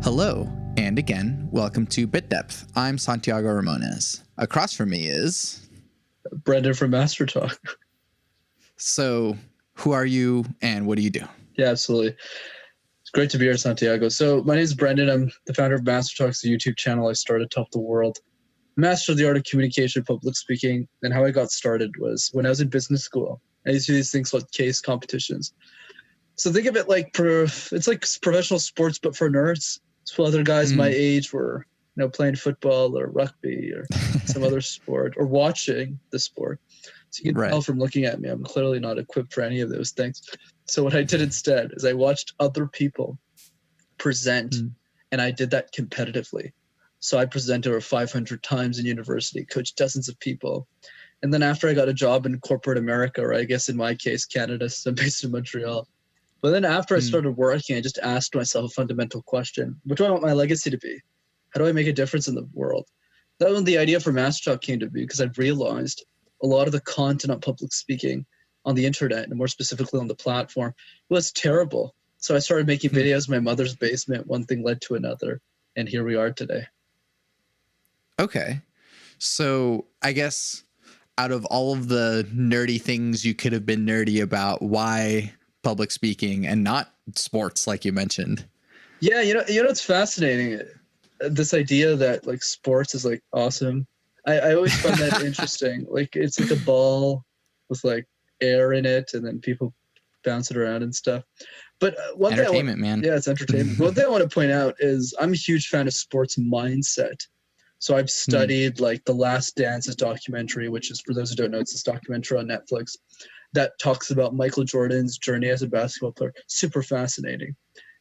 Hello, and again, welcome to Bit Depth. I'm Santiago Ramones. Across from me is... Brenden from Master Talk. So, who are you and what do you do? Yeah, absolutely. It's great to be here, Santiago. So my name is Brenden. I'm the founder of Master Talks, the YouTube channel I started to help the world master the art of communication, public speaking. And how I got started was when I was in business school. I used to do these things called case competitions. So think of it like it's like professional sports, but for nerds. So other guys my age were, playing football or rugby or some other sport or watching the sport. So you can tell from looking at me, I'm clearly not equipped for any of those things. So what I did instead is I watched other people present, and I did that competitively. So I presented over 500 times in university, coached dozens of people. And then after I got a job in corporate America, or I guess in my case, Canada, so I'm based in Montreal. But then after I started working, I just asked myself a fundamental question. What do I want my legacy to be? How do I make a difference in the world? That was when the idea for Master Talk came to me, because I realized a lot of the content on public speaking on the internet, and more specifically on the platform, was terrible. So I started making videos in my mother's basement. One thing led to another, and here we are today. Okay. So I guess out of all of the nerdy things you could have been nerdy about, why public speaking and not sports, like you mentioned? Yeah, it's fascinating. This idea that like sports is like awesome. I always found that interesting. Like it's like a ball with like air in it, and then people bounce it around and stuff. But one entertainment, man. Yeah, it's entertainment. One thing I want to point out is I'm a huge fan of sports mindset. So I've studied like The Last Dance's documentary, which is, for those who don't know, it's this documentary on Netflix that talks about Michael Jordan's journey as a basketball player. Super fascinating.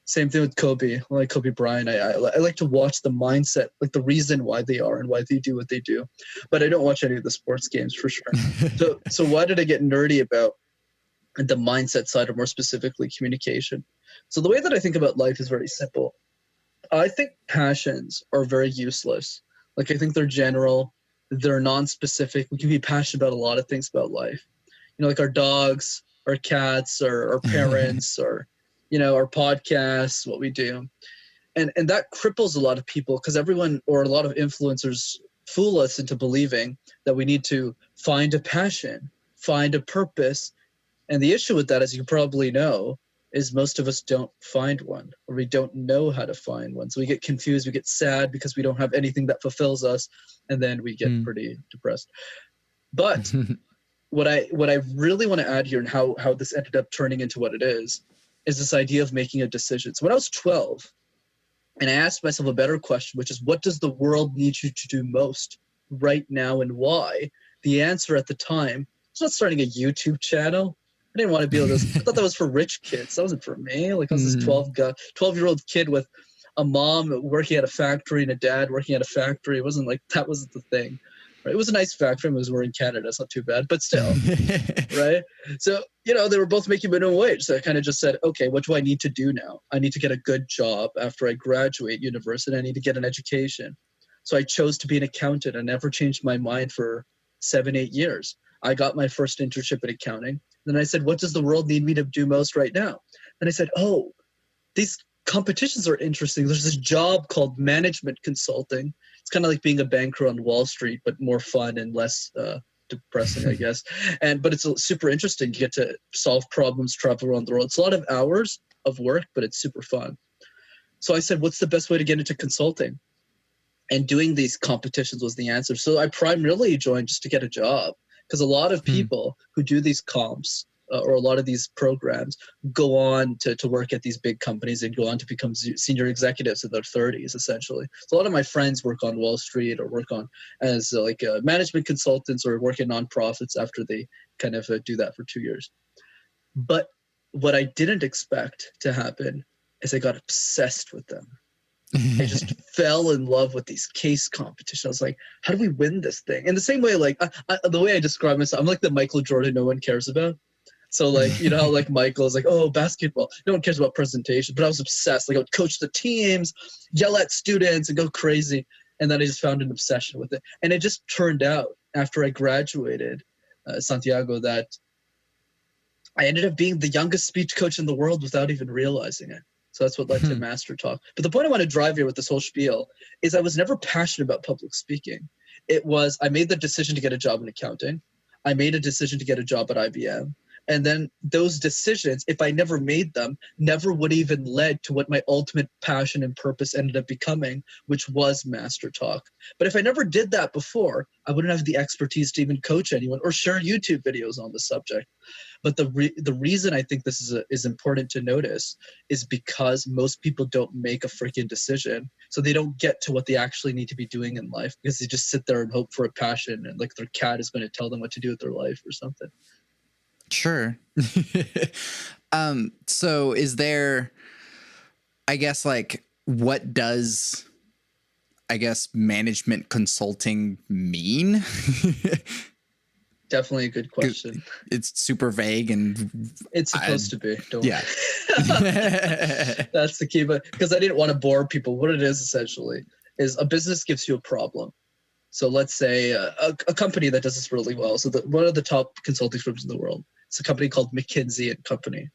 Same thing with Kobe. Like Kobe Bryant, I like to watch the mindset, like the reason why they are and why they do what they do. But I don't watch any of the sports games for sure. So why did I get nerdy about the mindset side, or more specifically communication? So the way that I think about life is very simple. I think passions are very useless. Like I think they're general, they're non-specific. We can be passionate about a lot of things about life. Like our dogs, our cats, our parents, or, our podcasts, what we do. And that cripples a lot of people, because everyone, or a lot of influencers, fool us into believing that we need to find a passion, find a purpose. And the issue with that, as you probably know, is most of us don't find one, or we don't know how to find one. So we get confused, we get sad because we don't have anything that fulfills us, and then we get pretty depressed. But what I really want to add here, and how this ended up turning into what it is this idea of making a decision. So when I was 12, and I asked myself a better question, which is, what does the world need you to do most right now, and why? The answer at the time was not starting a YouTube channel. I didn't want to be able to. I thought that was for rich kids. That wasn't for me. Like I was this 12-year-old kid with a mom working at a factory and a dad working at a factory. It wasn't like that wasn't the thing. Right? It was a nice factory. It was we're in Canada. It's not too bad, but still, right? So, they were both making minimum wage. So I kind of just said, okay, what do I need to do now? I need to get a good job after I graduate university. I need to get an education. So I chose to be an accountant. I never changed my mind for 7-8 years. I got my first internship in accounting. Then I said, what does the world need me to do most right now? And I said, oh, these competitions are interesting. There's this job called management consulting. It's kind of like being a banker on Wall Street, but more fun and less depressing, I guess. But it's super interesting. You get to solve problems, travel around the world. It's a lot of hours of work, but it's super fun. So I said, what's the best way to get into consulting? And doing these competitions was the answer. So I primarily joined just to get a job, because a lot of people who do these comps or a lot of these programs go on to work at these big companies and go on to become senior executives in their 30s, essentially. So a lot of my friends work on Wall Street or work on as management consultants or work in nonprofits after they kind of do that for 2 years. But what I didn't expect to happen is I got obsessed with them. I just fell in love with these case competitions. I was like, how do we win this thing? In the same way, like the way I describe myself, I'm like the Michael Jordan no one cares about. So like, how like Michael is like, oh, basketball, no one cares about presentation. But I was obsessed. Like I would coach the teams, yell at students, and go crazy. And then I just found an obsession with it. And it just turned out after I graduated, Santiago, that I ended up being the youngest speech coach in the world without even realizing it. So that's what led to Master Talk. But the point I want to drive here with this whole spiel is I was never passionate about public speaking. It was, I made the decision to get a job in accounting. I made a decision to get a job at IBM. And then those decisions, if I never made them, never would even led to what my ultimate passion and purpose ended up becoming, which was Master Talk. But if I never did that before, I wouldn't have the expertise to even coach anyone or share YouTube videos on the subject. But the reason I think this is important to notice is because most people don't make a freaking decision. So they don't get to what they actually need to be doing in life because they just sit there and hope for a passion and like their cat is going to tell them what to do with their life or something. Sure. So is there, I guess, like, what does, I guess, management consulting mean? Definitely a good question. It's super vague and it's supposed to be. Don't yeah. That's the key. But because I didn't want to bore people, what it is essentially is a business gives you a problem. So let's say a company that does this really well. So one of the top consulting firms in the world, it's a company called McKinsey & Company.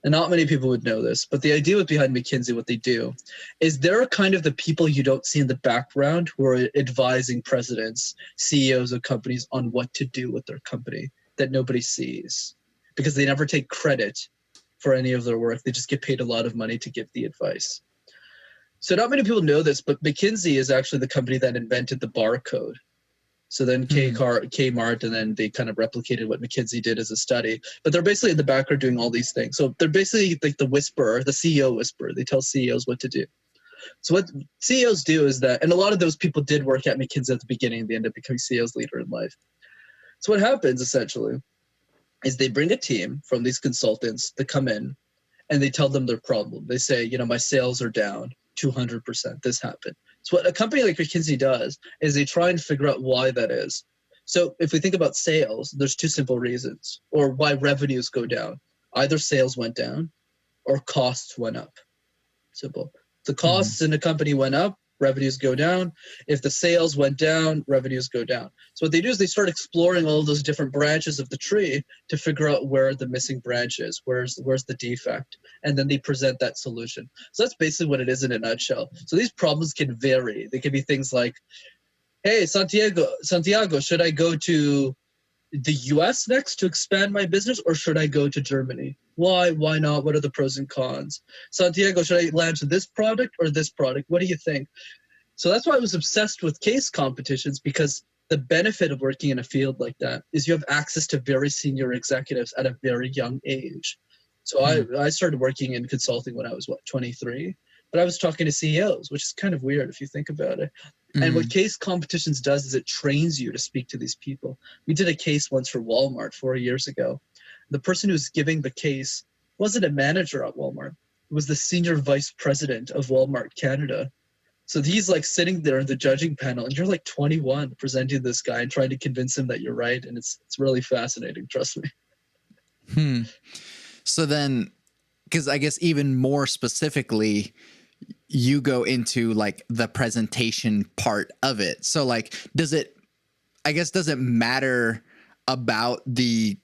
And not many people would know this, but the idea behind McKinsey, what they do, is they're kind of the people you don't see in the background who are advising presidents, CEOs of companies on what to do with their company that nobody sees because they never take credit for any of their work. They just get paid a lot of money to give the advice. So not many people know this, but McKinsey is actually the company that invented the barcode. So then Kmart, and then they kind of replicated what McKinsey did as a study. But they're basically in the background doing all these things. So they're basically like the whisperer, the CEO whisperer. They tell CEOs what to do. So what CEOs do is that, and a lot of those people did work at McKinsey at the beginning. They end up becoming CEOs later in life. So what happens essentially is they bring a team from these consultants to come in and they tell them their problem. They say, my sales are down 200%. This happened. So what a company like McKinsey does is they try and figure out why that is. So if we think about sales, there's two simple reasons, or why revenues go down. Either sales went down or costs went up. Simple. The costs in a company went up, revenues go down. If the sales went down, revenues go down. So what they do is they start exploring all those different branches of the tree to figure out where the missing branch is, where's the defect, and then they present that solution. So that's basically what it is in a nutshell. So these problems can vary. They can be things like, hey, Santiago, should I go to the US next to expand my business, or should I go to Germany? Why not? What are the pros and cons? Santiago, should I launch this product or this product? What do you think? So that's why I was obsessed with case competitions, because the benefit of working in a field like that is you have access to very senior executives at a very young age. So I started working in consulting when I was 23, but I was talking to CEOs, which is kind of weird if you think about it. And what case competitions does is it trains you to speak to these people. We did a case once for Walmart 4 years ago. The person who was giving the case wasn't a manager at Walmart. It was the senior vice president of Walmart Canada. So he's like sitting there in the judging panel, and you're like 21 presenting this guy and trying to convince him that you're right. And it's really fascinating. Trust me. So then, because I guess even more specifically, you go into like the presentation part of it. So like, does it matter about the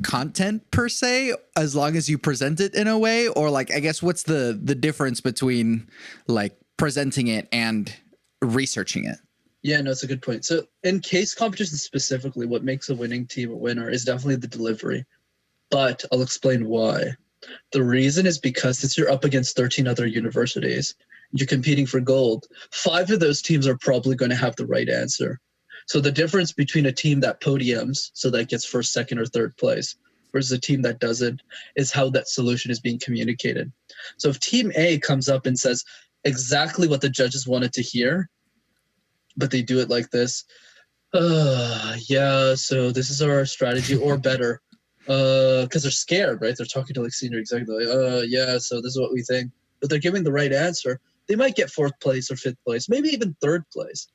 content per se, as long as you present it in a way? Or like, I guess what's the difference between like presenting it and researching it? Yeah, no, it's a good point. So in case competitions specifically, what makes a winning team a winner is definitely the delivery. But I'll explain why. The reason is because since you're up against 13 other universities, you're competing for gold. 5 of those teams are probably going to have the right answer. So the difference between a team that podiums, so that gets first, second, or third place, versus a team that doesn't, is how that solution is being communicated. So if team A comes up and says exactly what the judges wanted to hear, but they do it like this, yeah, so this is our strategy, or better. Because they're scared, right? They're talking to like senior executives, like, yeah, so this is what we think. But they're giving the right answer. They might get 4th place or 5th place, maybe even 3rd place.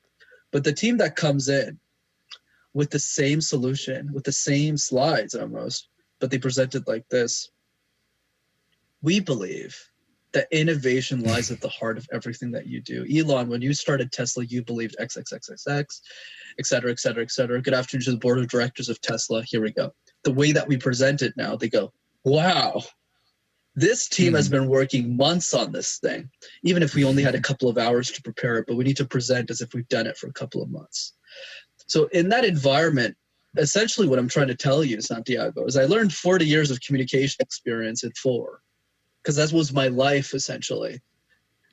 But the team that comes in with the same solution, with the same slides almost, but they present it like this, we believe that innovation lies at the heart of everything that you do. Elon, when you started Tesla, you believed XXXXX, et cetera, et cetera, et cetera. Good afternoon to the board of directors of Tesla. Here we go. The way that we present it now, they go, wow, This team has been working months on this thing, even if we only had a couple of hours to prepare it, but we need to present as if we've done it for a couple of months. So in that environment, essentially what I'm trying to tell you, Santiago, is I learned 40 years of communication experience in 4, because that was my life essentially.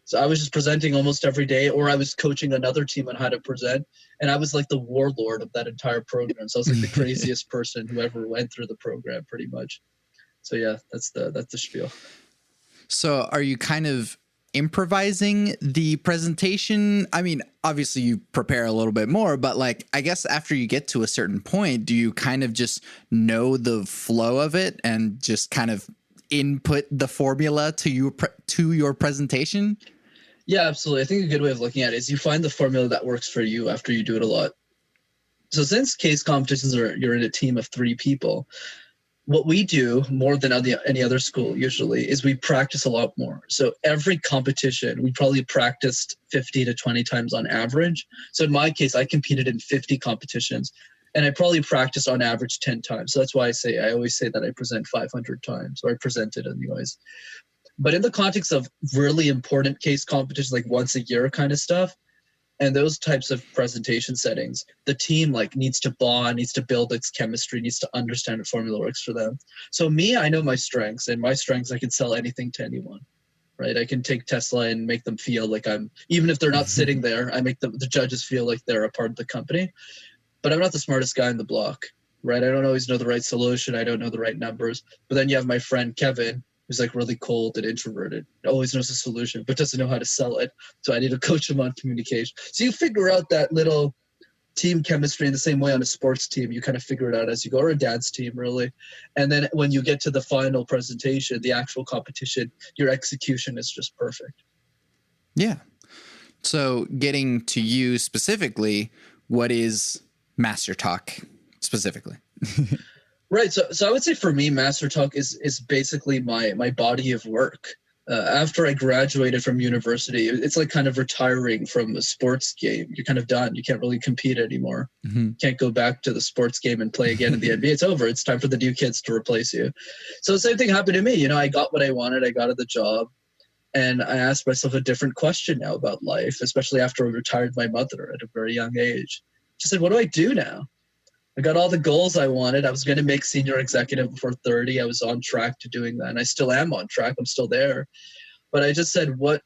So I was just presenting almost every day, or I was coaching another team on how to present. And I was like the warlord of that entire program. So I was like the craziest person who ever went through the program pretty much. So yeah, that's the spiel. So are you kind of improvising the presentation? I mean, obviously you prepare a little bit more, but like, I guess after you get to a certain point, do you kind of just know the flow of it and just kind of input the formula to your presentation? Yeah, absolutely. I think a good way of looking at it is you find the formula that works for you after you do it a lot. So since case competitions you're in a team of 3 people, what we do more than any other school usually is we practice a lot more. So every competition, we probably practiced 50 to 20 times on average. So in my case, I competed in 50 competitions and I probably practiced on average 10 times. So that's why I always say that I present 500 times, or I presented anyways. But in the context of really important case competitions, like once a year kind of stuff, and those types of presentation settings, the team like needs to bond, needs to build its chemistry, needs to understand what formula works for them. So me, I know my strengths, and my strengths, I can sell anything to anyone, right? I can take Tesla and make them feel like even if they're not sitting there, I make the judges feel like they're a part of the company. But I'm not the smartest guy in the block, right? I don't always know the right solution. I don't know the right numbers. But then you have my friend Kevin, who's like really cold and introverted, always knows the solution, but doesn't know how to sell it. So I need to coach him on communication. So you figure out that little team chemistry in the same way on a sports team. You kind of figure it out as you go, or a dance team, really. And then when you get to the final presentation, the actual competition, your execution is just perfect. Yeah. So getting to you specifically, what is Master Talk specifically? Right. So I would say for me, Master Talk is basically my body of work. After I graduated from university, it's like kind of retiring from a sports game. You're kind of done. You can't really compete anymore. Can't go back to the sports game and play again in the NBA. It's over. It's time for the new kids to replace you. So the same thing happened to me. You know, I got what I wanted. I got the job. And I asked myself a different question now about life, especially after I retired my mother at a very young age. She said, what do I do now? I got all the goals I wanted. I was going to make senior executive before 30. I was on track to doing that. And I still am on track. I'm still there. But I just said, what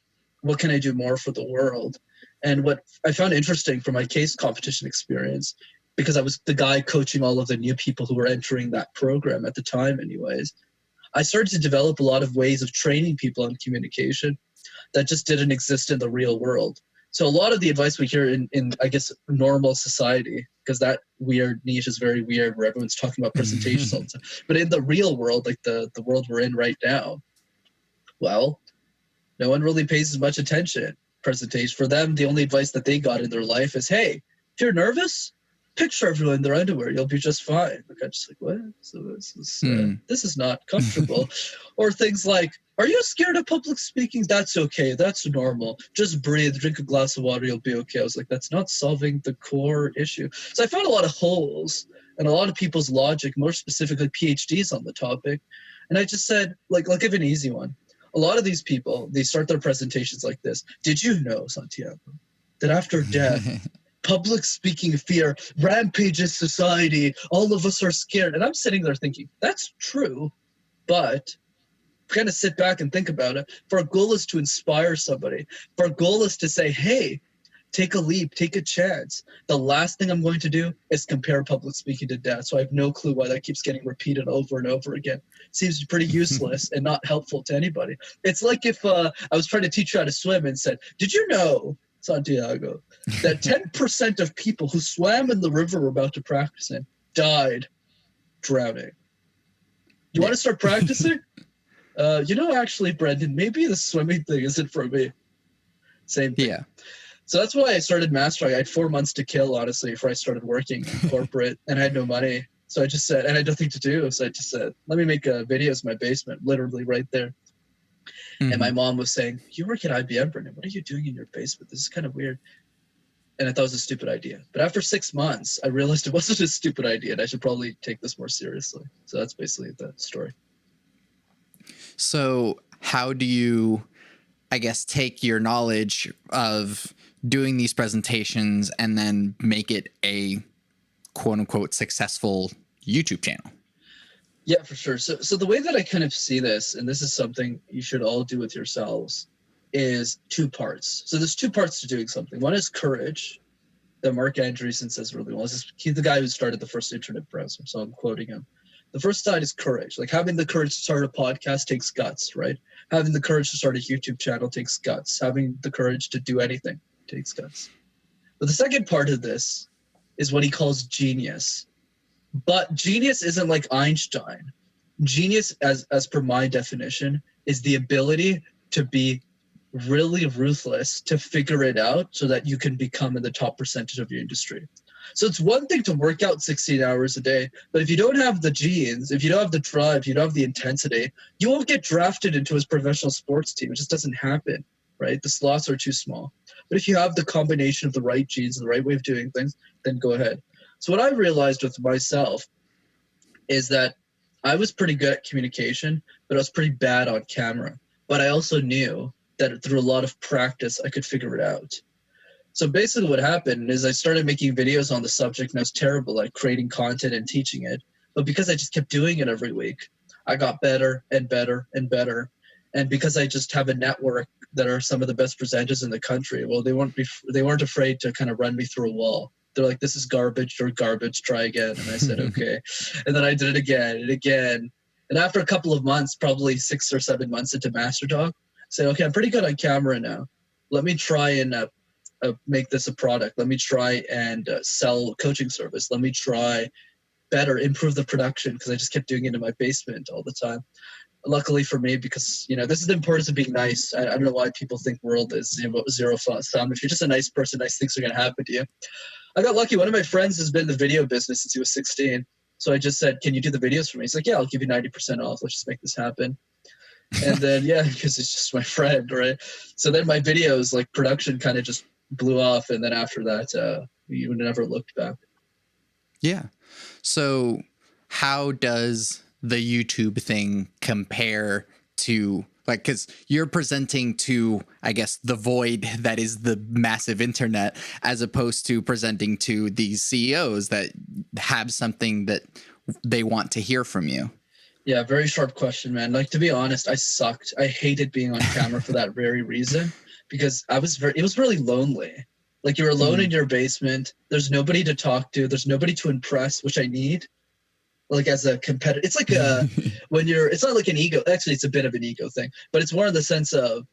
can I do more for the world? And what I found interesting from my case competition experience, because I was the guy coaching all of the new people who were entering that program at the time anyways, I started to develop a lot of ways of training people on communication that just didn't exist in the real world. So a lot of the advice we hear in I guess, normal society, because that weird niche is very weird where everyone's talking about presentations all the time. But in the real world, like the world we're in right now, well, no one really pays as much attention. Presentation for them, the only advice that they got in their life is, hey, if you're nervous, picture everyone in their underwear. You'll be just fine. Like, I'm just like, what? So this is not comfortable. Or things like, are you scared of public speaking? That's okay. That's normal. Just breathe, drink a glass of water. You'll be okay. I was like, that's not solving the core issue. So I found a lot of holes and a lot of people's logic, more specifically PhDs on the topic. And I just said, like, I'll give an easy one. A lot of these people, they start their presentations like this. Did you know, Santiago, that after death, public speaking fear rampages society, all of us are scared? And I'm sitting there thinking, that's true, but kind of sit back and think about it. If our goal is to inspire somebody, if our goal is to say, hey, take a leap, take a chance, the last thing I'm going to do is compare public speaking to death. So I have no clue why that keeps getting repeated over and over again. It seems pretty useless and not helpful to anybody. It's like if I was trying to teach you how to swim and said, did you know, Santiago, that 10% of people who swam in the river we're about to practice in died drowning? You want to start practicing? Actually, Brenden, maybe the swimming thing isn't for me. Same thing. Yeah. So that's why I started mastering. I had 4 months to kill, honestly, before I started working in corporate, and I had no money. So I just said, and I had nothing to do. So I just said, let me make videos in my basement, literally right there. And my mom was saying, you work at IBM, Brenden. What are you doing in your basement? This is kind of weird. And I thought it was a stupid idea. But after 6 months, I realized it wasn't a stupid idea, and I should probably take this more seriously. So that's basically the story. So how do you, I guess, take your knowledge of doing these presentations and then make it a quote unquote successful YouTube channel? Yeah, for sure. So the way that I kind of see this, and this is something you should all do with yourselves, is two parts. So there's two parts to doing something. One is courage, that Mark Andreessen says really well. He's the guy who started the first internet browser, so I'm quoting him. The first side is courage. Like having the courage to start a podcast takes guts, right? Having the courage to start a YouTube channel takes guts. Having the courage to do anything takes guts. But the second part of this is what he calls genius. But genius isn't like Einstein. Genius, as per my definition, is the ability to be really ruthless to figure it out so that you can become in the top percentage of your industry. So it's one thing to work out 16 hours a day, but if you don't have the genes, if you don't have the drive, if you don't have the intensity, you won't get drafted into his professional sports team. It just doesn't happen, right? The slots are too small. But if you have the combination of the right genes and the right way of doing things, then go ahead. So what I realized with myself is that I was pretty good at communication, but I was pretty bad on camera. But I also knew that through a lot of practice, I could figure it out. So basically what happened is I started making videos on the subject, and I was terrible at creating content and teaching it. But because I just kept doing it every week, I got better and better and better. And because I just have a network that are some of the best presenters in the country, well, they weren't afraid to kind of run me through a wall. They're like, this is garbage, you're garbage, try again. And I said, okay. And then I did it again and again. And after a couple of months, probably 6 or 7 months into Master Dog, I said, okay, I'm pretty good on camera now. Let me try and make this a product. Let me try and sell coaching service. Let me try better, improve the production, because I just kept doing it in my basement all the time. Luckily for me, because, this is the importance of being nice. I don't know why people think world is zero sum. If you're just a nice person, nice things are going to happen to you. I got lucky. One of my friends has been in the video business since he was 16. So I just said, can you do the videos for me? He's like, yeah, I'll give you 90% off. Let's just make this happen. And then, yeah, because it's just my friend, right? So then my videos, like production kind of just blew off. And then after that, we never looked back. Yeah. So how does the YouTube thing compare to, like, because you're presenting to, I guess, the void that is the massive internet, as opposed to presenting to these CEOs that have something that they want to hear from you? Yeah, very sharp question, man. Like, to be honest, I sucked. I hated being on camera for that very reason, because it was really lonely. Like, you're alone in your basement. There's nobody to talk to. There's nobody to impress, which I need. Like, as a competitor, it's like it's not like an ego. Actually, it's a bit of an ego thing, but it's more in the sense of,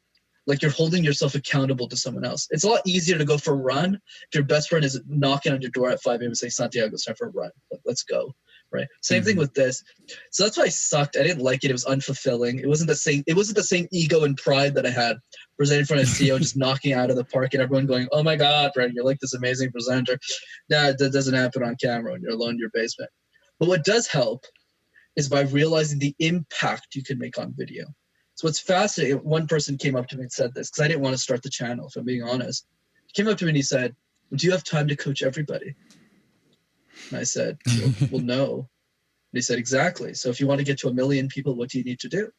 like, you're holding yourself accountable to someone else. It's a lot easier to go for a run if your best friend is knocking on your door at 5 a.m. and saying, Santiago, it's time for a run. Let's go. Right. Same thing with this. So that's why I sucked. I didn't like it. It was unfulfilling. It wasn't the same ego and pride that I had presenting in front of a CEO, just knocking out of the park and everyone going, oh my God, Brenden, you're like this amazing presenter. Nah, that doesn't happen on camera when you're alone in your basement. But what does help is by realizing the impact you can make on video. So what's fascinating, one person came up to me and said this, because I didn't want to start the channel, if I'm being honest. He came up to me and he said, do you have time to coach everybody? And I said, well, no. And he said, exactly. So if you want to get to 1 million people, what do you need to do?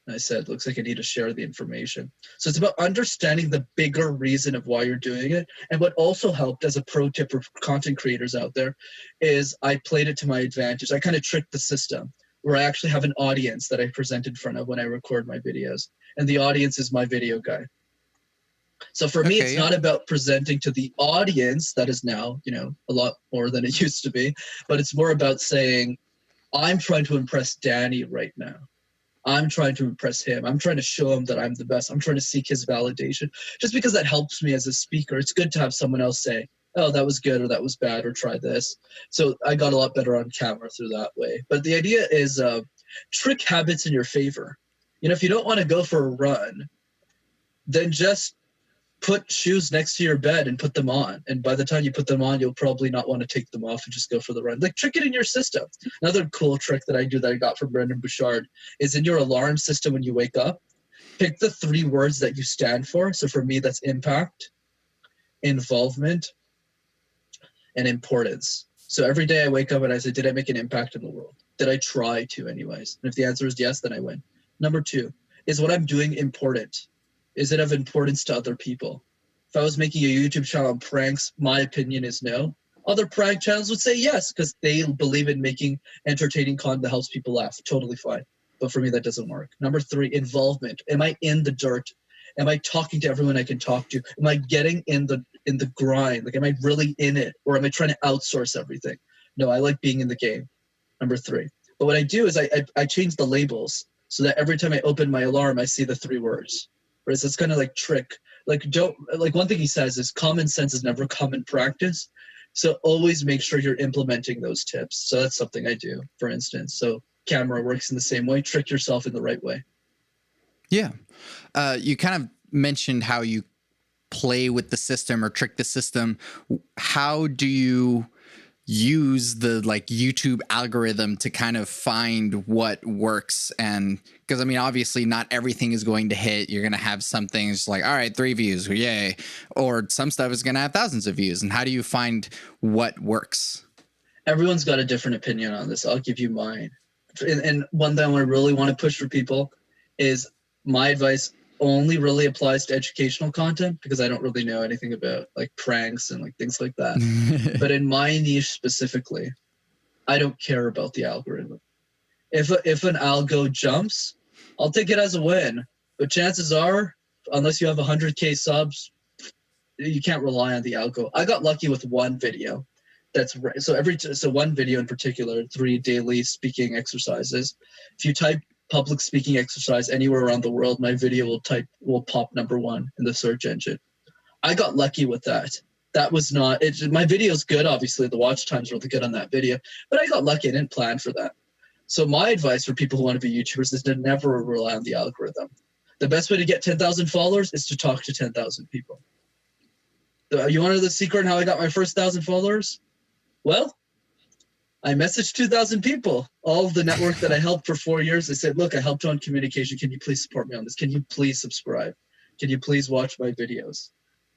And I said, looks like I need to share the information. So it's about understanding the bigger reason of why you're doing it. And what also helped, as a pro tip for content creators out there, is I played it to my advantage. I kind of tricked the system, where I actually have an audience that I present in front of when I record my videos. And the audience is my video guy. So for me, it's not about presenting to the audience that is now, a lot more than it used to be, but it's more about saying, I'm trying to impress Danny right now. I'm trying to impress him. I'm trying to show him that I'm the best. I'm trying to seek his validation, just because that helps me as a speaker. It's good to have someone else say, oh, that was good, or that was bad, or try this. So I got a lot better on camera through that way. But the idea is trick habits in your favor. If you don't want to go for a run, then just put shoes next to your bed and put them on. And by the time you put them on, you'll probably not want to take them off and just go for the run. Like, trick it in your system. Another cool trick that I do that I got from Brenden Bouchard is in your alarm system when you wake up, pick the 3 words that you stand for. So for me, that's impact, involvement, and importance. So every day I wake up and I say, did I make an impact in the world? Did I try to anyways? And if the answer is yes, then I win. Number 2, is what I'm doing important? Is it of importance to other people? If I was making a YouTube channel on pranks, my opinion is no. Other prank channels would say yes, because they believe in making entertaining content that helps people laugh. Totally fine. But for me, that doesn't work. Number 3, involvement. Am I in the dirt? Am I talking to everyone I can talk to? Am I getting in the grind? Like, am I really in it? Or am I trying to outsource everything? No, I like being in the game. Number 3. But what I do is I change the labels so that every time I open my alarm, I see the 3 words. Whereas it's kind of like trick. Like, one thing he says is common sense is never common practice. So always make sure you're implementing those tips. So that's something I do, for instance. So camera works in the same way. Trick yourself in the right way. Yeah. You kind of mentioned how you play with the system or trick the system. How do you use the like YouTube algorithm to kind of find what works? And because I mean, obviously not everything is going to hit. You're going to have some things like, all right, 3 views, yay. Or some stuff is going to have thousands of views. And how do you find what works? Everyone's got a different opinion on this. I'll give you mine. And one thing I really want to push for people is my advice only really applies to educational content, because I don't really know anything about like pranks and like things like that. But in my niche specifically, I don't care about the algorithm. If an algo jumps, I'll take it as a win. But chances are, unless you have 100K subs, you can't rely on the algo. I got lucky with one video. So one video in particular, 3 daily speaking exercises. If you type public speaking exercise anywhere around the world, my video will pop number 1 in the search engine. I got lucky with that. That was not it. My video's good, obviously. The watch time's really good on that video, but I got lucky. I didn't plan for that. So my advice for people who want to be YouTubers is to never rely on the algorithm. The best way to get 10,000 followers is to talk to 10,000 people. You want to know the secret on how I got my first 1,000 followers? Well, I messaged 2,000 people, all of the network that I helped for 4 years. I said, look, I helped you on communication. Can you please support me on this? Can you please subscribe? Can you please watch my videos?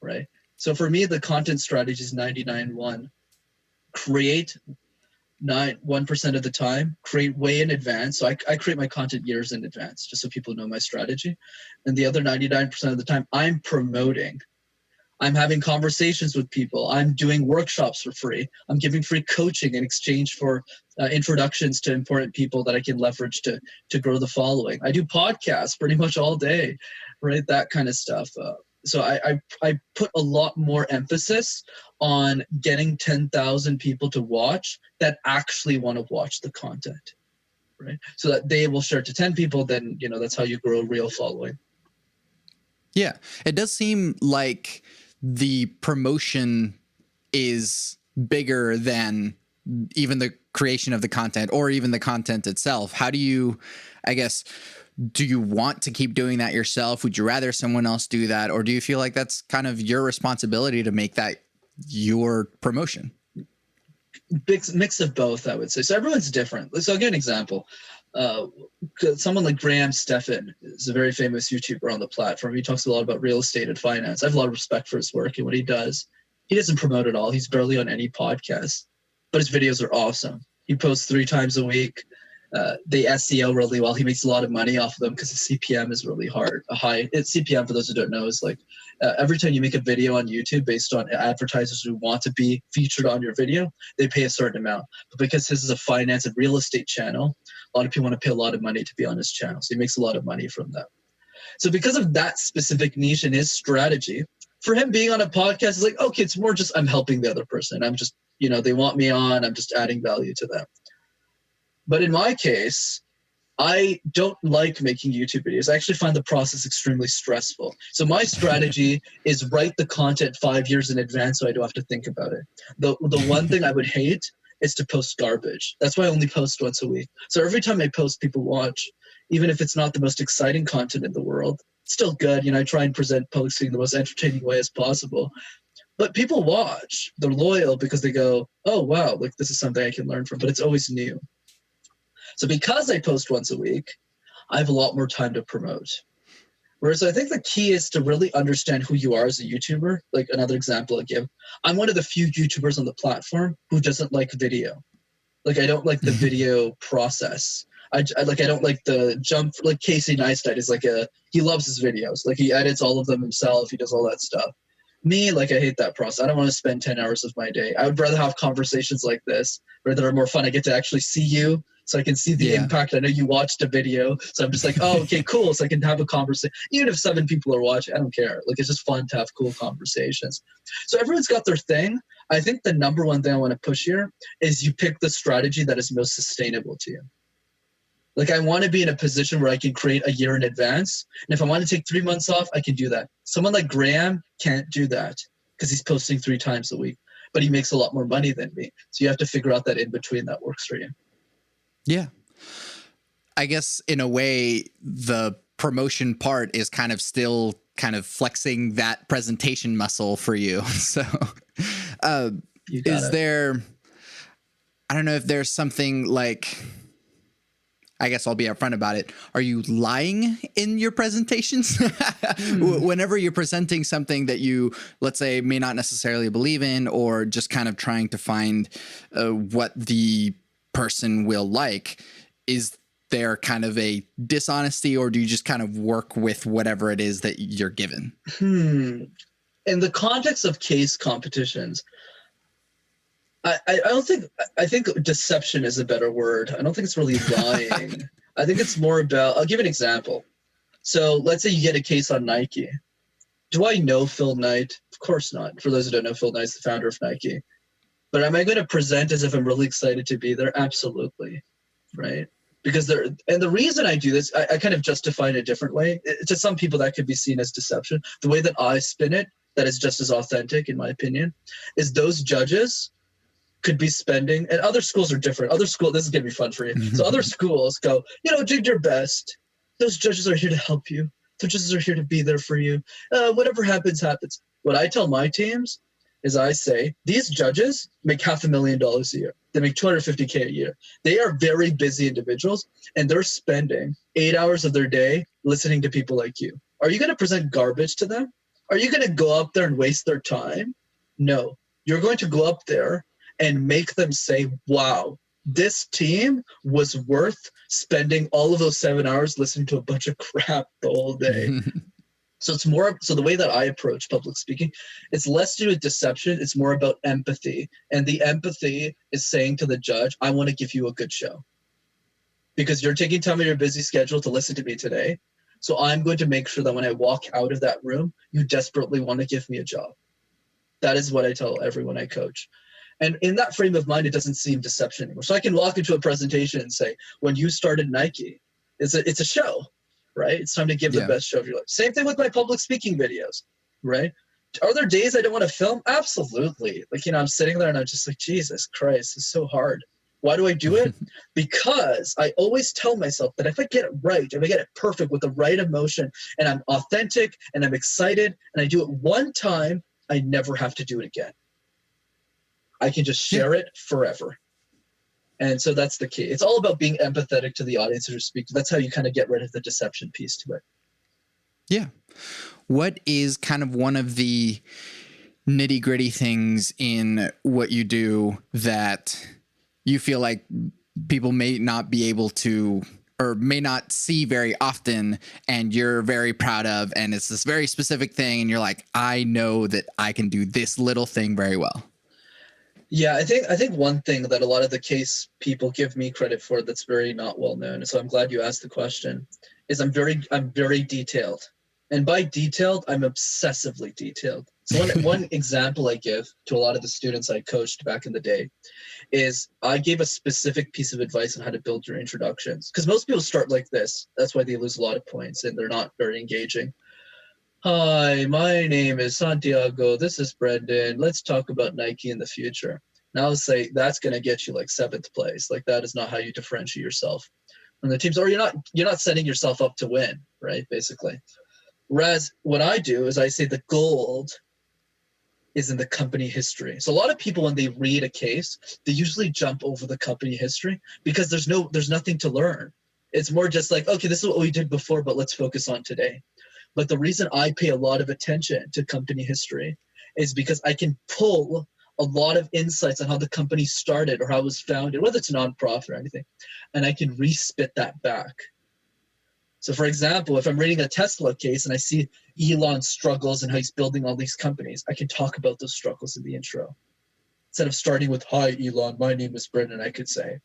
Right? So for me, the content strategy is 99-1. Create 1% of the time, create way in advance. So I create my content years in advance, just so people know my strategy. And the other 99% of the time, I'm promoting. I'm having conversations with people. I'm doing workshops for free. I'm giving free coaching in exchange for introductions to important people that I can leverage to grow the following. I do podcasts pretty much all day, right? That kind of stuff. So I put a lot more emphasis on getting 10,000 people to watch that actually want to watch the content, right? So that they will share it to 10 people. Then, that's how you grow a real following. Yeah, it does seem like the promotion is bigger than even the creation of the content or even the content itself. How do you, do you want to keep doing that yourself? Would you rather someone else do that? Or do you feel like that's kind of your responsibility to make that your promotion? Mix of both, I would say. So everyone's different. So I'll give an example. Someone like Graham Stephan is a very famous YouTuber on the platform. He talks a lot about real estate and finance. I have a lot of respect for his work and what he does. He doesn't promote at all. He's barely on any podcast, but his videos are awesome. He posts 3 times a week. They SEO really well. He makes a lot of money off of them because the CPM is really high. CPM, for those who don't know, is like every time you make a video on YouTube based on advertisers who want to be featured on your video, they pay a certain amount. But because this is a finance and real estate channel, a lot of people want to pay a lot of money to be on his channel. So he makes a lot of money from that. So because of that specific niche and his strategy, for him being on a podcast is like, okay, it's more just I'm helping the other person. I'm just, they want me on. I'm just adding value to them. But in my case, I don't like making YouTube videos. I actually find the process extremely stressful. So my strategy is write the content 5 years in advance so I don't have to think about it. The one thing I would hate is to post garbage. That's why I only post once a week. So every time I post, people watch, even if it's not the most exciting content in the world. It's still good. I try and present posting the most entertaining way as possible. But people watch. They're loyal because they go, oh, wow, like this is something I can learn from. But it's always new. So because I post once a week, I have a lot more time to promote. Whereas I think the key is to really understand who you are as a YouTuber. Like another example I give, I'm one of the few YouTubers on the platform who doesn't like video. Like I don't like the video process. I don't like the jump. Like Casey Neistat is he loves his videos. Like he edits all of them himself. He does all that stuff. Me, like I hate that process. I don't want to spend 10 hours of my day. I would rather have conversations like this where that are more fun. I get to actually see you, so I can see the impact. I know you watched a video, so I'm just like, oh, okay, cool. So I can have a conversation. Even if 7 people are watching, I don't care. Like it's just fun to have cool conversations. So everyone's got their thing. I think the number one thing I want to push here is you pick the strategy that is most sustainable to you. Like I want to be in a position where I can create a year in advance. And if I want to take 3 months off, I can do that. Someone like Graham can't do that because he's posting 3 times a week, but he makes a lot more money than me. So you have to figure out that in between that works for you. Yeah. I guess in a way, the promotion part is kind of still kind of flexing that presentation muscle for you. So is there, I don't know if there's something like, I guess I'll be upfront about it. Are you lying in your presentations? Whenever you're presenting something that you, let's say, may not necessarily believe in, or just kind of trying to find what the person will like, is there kind of a dishonesty, or do you just kind of work with whatever it is that you're given? In the context of case competitions, I think deception is a better word. I don't think it's really lying. I think it's more about, I'll give an example. So let's say you get a case on Nike. Do I know Phil Knight? Of course not. For those who don't know, Phil Knight's the founder of Nike. But am I going to present as if I'm really excited to be there? Absolutely. Right? Because and the reason I do this, I kind of justify it a different way. To some people that could be seen as deception. The way that I spin it, that is just as authentic in my opinion, is those judges could be spending, and other schools are different. Other schools, this is going to be fun for you. So other schools go, do your best. Those judges are here to help you. Those judges are here to be there for you. Whatever happens, happens. What I tell my teams is I say, these judges make $500,000 a year. They make $250K a year. They are very busy individuals, and they're spending 8 hours of their day listening to people like you. Are you going to present garbage to them? Are you going to go up there and waste their time? No. You're going to go up there and make them say, wow, this team was worth spending all of those 7 hours listening to a bunch of crap the whole day. So the way that I approach public speaking, it's less to do with deception. It's more about empathy. And the empathy is saying to the judge, I want to give you a good show because you're taking time of your busy schedule to listen to me today. So I'm going to make sure that when I walk out of that room, you desperately want to give me a job. That is what I tell everyone I coach. And in that frame of mind, it doesn't seem deception anymore. So I can walk into a presentation and say, when you started Nike, it's a show, right? It's time to give the best show of your life. Same thing with my public speaking videos, right? Are there days I don't want to film? Absolutely. I'm sitting there and I'm just like, Jesus Christ, it's so hard. Why do I do it? Because I always tell myself that if I get it right, if I get it perfect with the right emotion, and I'm authentic and I'm excited and I do it one time, I never have to do it again. I can just share it forever. And so that's the key. It's all about being empathetic to the audience that you're speaking. That's how you kind of get rid of the deception piece to it. Yeah. What is kind of one of the nitty gritty things in what you do that you feel like people may not be able to, or may not see very often, and you're very proud of, and it's this very specific thing, and you're like, I know that I can do this little thing very well? Yeah, I think one thing that a lot of the case people give me credit for that's very not well known, so I'm glad you asked the question, is I'm very detailed. And by detailed, I'm obsessively detailed. So one example I give to a lot of the students I coached back in the day is I gave a specific piece of advice on how to build your introductions. Because most people start like this. That's why they lose a lot of points and they're not very engaging. Hi, my name is Santiago. This is Brenden. Let's talk about Nike in the future. Now I'll say that's going to get you like 7th place. Like that is not how you differentiate yourself from the teams, or you're not setting yourself up to win, right? Basically. Whereas what I do is I say the gold is in the company history. So a lot of people, when they read a case, they usually jump over the company history because there's nothing to learn. It's more just like, okay, this is what we did before, but let's focus on today. But the reason I pay a lot of attention to company history is because I can pull a lot of insights on how the company started or how it was founded, whether it's a nonprofit or anything, and I can respit that back. So for example, if I'm reading a Tesla case and I see Elon's struggles and how he's building all these companies, I can talk about those struggles in the intro. Instead of starting with, "Hi, Elon, my name is Brenden," I could say,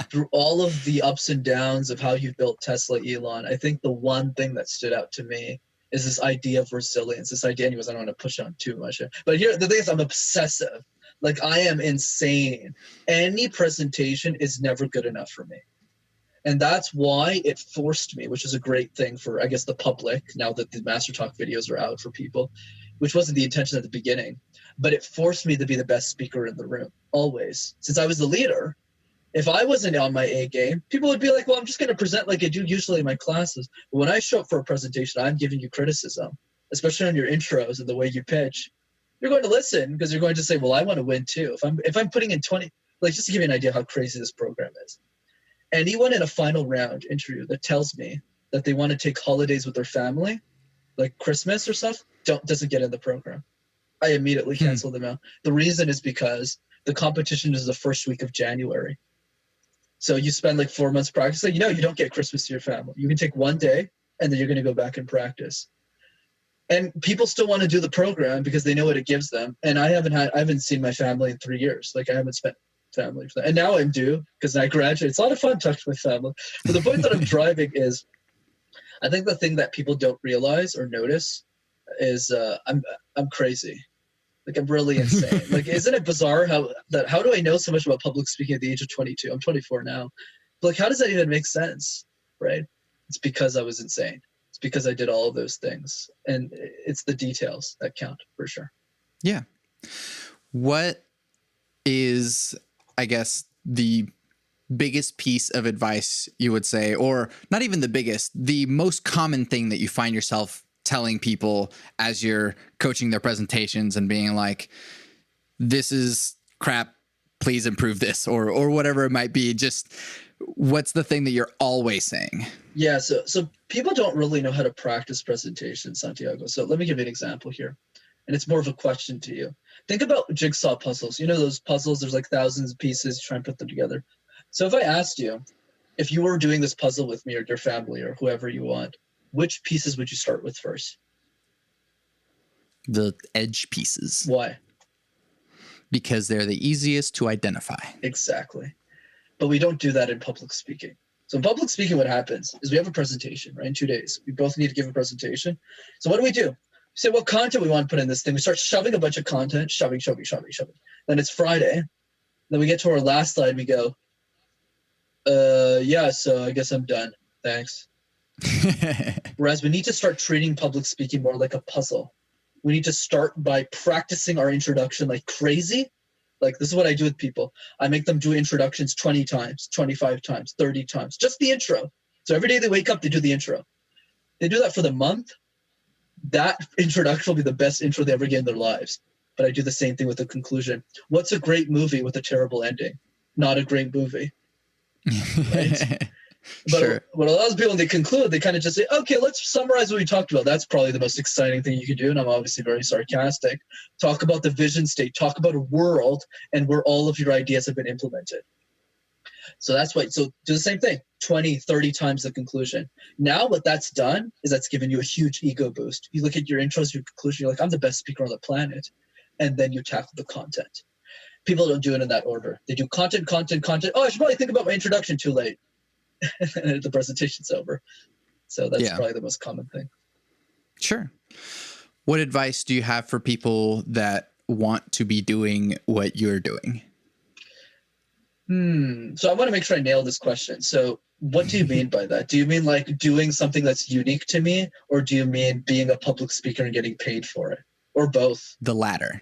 through all of the ups and downs of how you've built Tesla, Elon, I think the one thing that stood out to me is this idea of resilience. This idea, anyways, I don't want to push on too much. But here, the thing is, I'm obsessive. Like, I am insane. Any presentation is never good enough for me. And that's why it forced me, which is a great thing for, I guess, the public, now that the Master Talk videos are out for people, which wasn't the intention at the beginning. But it forced me to be the best speaker in the room, always. Since I was the leader, if I wasn't on my A game, people would be like, well, I'm just going to present like I do usually in my classes. But when I show up for a presentation, I'm giving you criticism, especially on your intros and the way you pitch. You're going to listen because you're going to say, well, I want to win too. If I'm putting in 20, like, just to give you an idea how crazy this program is. Anyone in a final round interview that tells me that they want to take holidays with their family, like Christmas or stuff, doesn't get in the program. I immediately cancel them out. The reason is because the competition is the first week of January. So you spend like 4 months practicing. You don't get Christmas to your family. You can take one day and then you're going to go back and practice. And people still want to do the program because they know what it gives them. And I haven't seen my family in 3 years. Like, I haven't spent family for that. And now I'm due because I graduated. It's a lot of fun talking to my family. But the point that I'm driving is, I think the thing that people don't realize or notice is I'm crazy. Like, I'm really insane. Like, isn't it bizarre how do I know so much about public speaking at the age of 22? I'm 24 now. But like, how does that even make sense, right? It's because I was insane. It's because I did all of those things. And it's the details that count for sure. Yeah. What is, I guess, the biggest piece of advice you would say, or not even the biggest, the most common thing that you find yourself telling people as you're coaching their presentations and being like, this is crap, please improve this, or whatever it might be? Just what's the thing that you're always saying? Yeah, so people don't really know how to practice presentations, Santiago. So let me give you an example here. And it's more of a question to you. Think about jigsaw puzzles. You know those puzzles, there's like thousands of pieces, you try and put them together. So if I asked you, if you were doing this puzzle with me or your family or whoever you want, which pieces would you start with first? The edge pieces. Why? Because they're the easiest to identify. Exactly. But we don't do that in public speaking. So in public speaking, what happens is we have a presentation, right? In 2 days, we both need to give a presentation. So what do? We say what content we want to put in this thing. We start shoving a bunch of content, shoving. Then it's Friday. Then we get to our last slide. We go, yeah, so I guess I'm done. Thanks. Whereas we need to start treating public speaking more like a puzzle. We need to start by practicing our introduction like crazy. Like, this is what I do with people. I make them do introductions 20 times, 25 times, 30 times, just the intro. So every day they wake up, they do the intro. They do that for the month. That introduction will be the best intro they ever get in their lives. But I do the same thing with the conclusion. What's a great movie with a terrible ending? Not a great movie. Right? But sure. What allows people, they conclude, they kind of just say, okay, let's summarize what we talked about. That's probably the most exciting thing you can do. And I'm obviously very sarcastic. Talk about the vision state, talk about a world and where all of your ideas have been implemented. So that's why, so do the same thing, 20, 30 times the conclusion. Now what that's done is that's given you a huge ego boost. You look at your intros, your conclusion, you're like, I'm the best speaker on the planet. And then you tackle the content. People don't do it in that order. They do content. Oh, I should probably think about my introduction, too late. And the presentation's over. So that's probably the most common thing. Sure. What advice do you have for people that want to be doing what you're doing? So I want to make sure I nail this question. So what do you mean by that? Do you mean like doing something that's unique to me? Or do you mean being a public speaker and getting paid for it? Or both? The latter.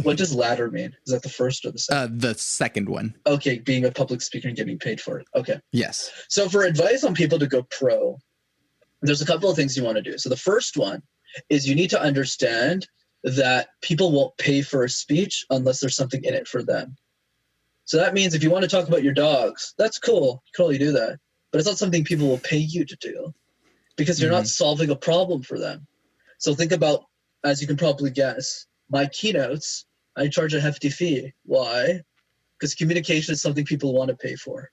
What does latter mean? Is that the first or the second? The second one. Okay, being a public speaker and getting paid for it. Okay. Yes. So for advice on people to go pro, there's a couple of things you want to do. So the first one is you need to understand that people won't pay for a speech unless there's something in it for them. So that means if you want to talk about your dogs, that's cool. You can only do that. But it's not something people will pay you to do because you're not solving a problem for them. So think about, as you can probably guess, my keynotes I charge a hefty fee. Why? Because communication is something people want to pay for.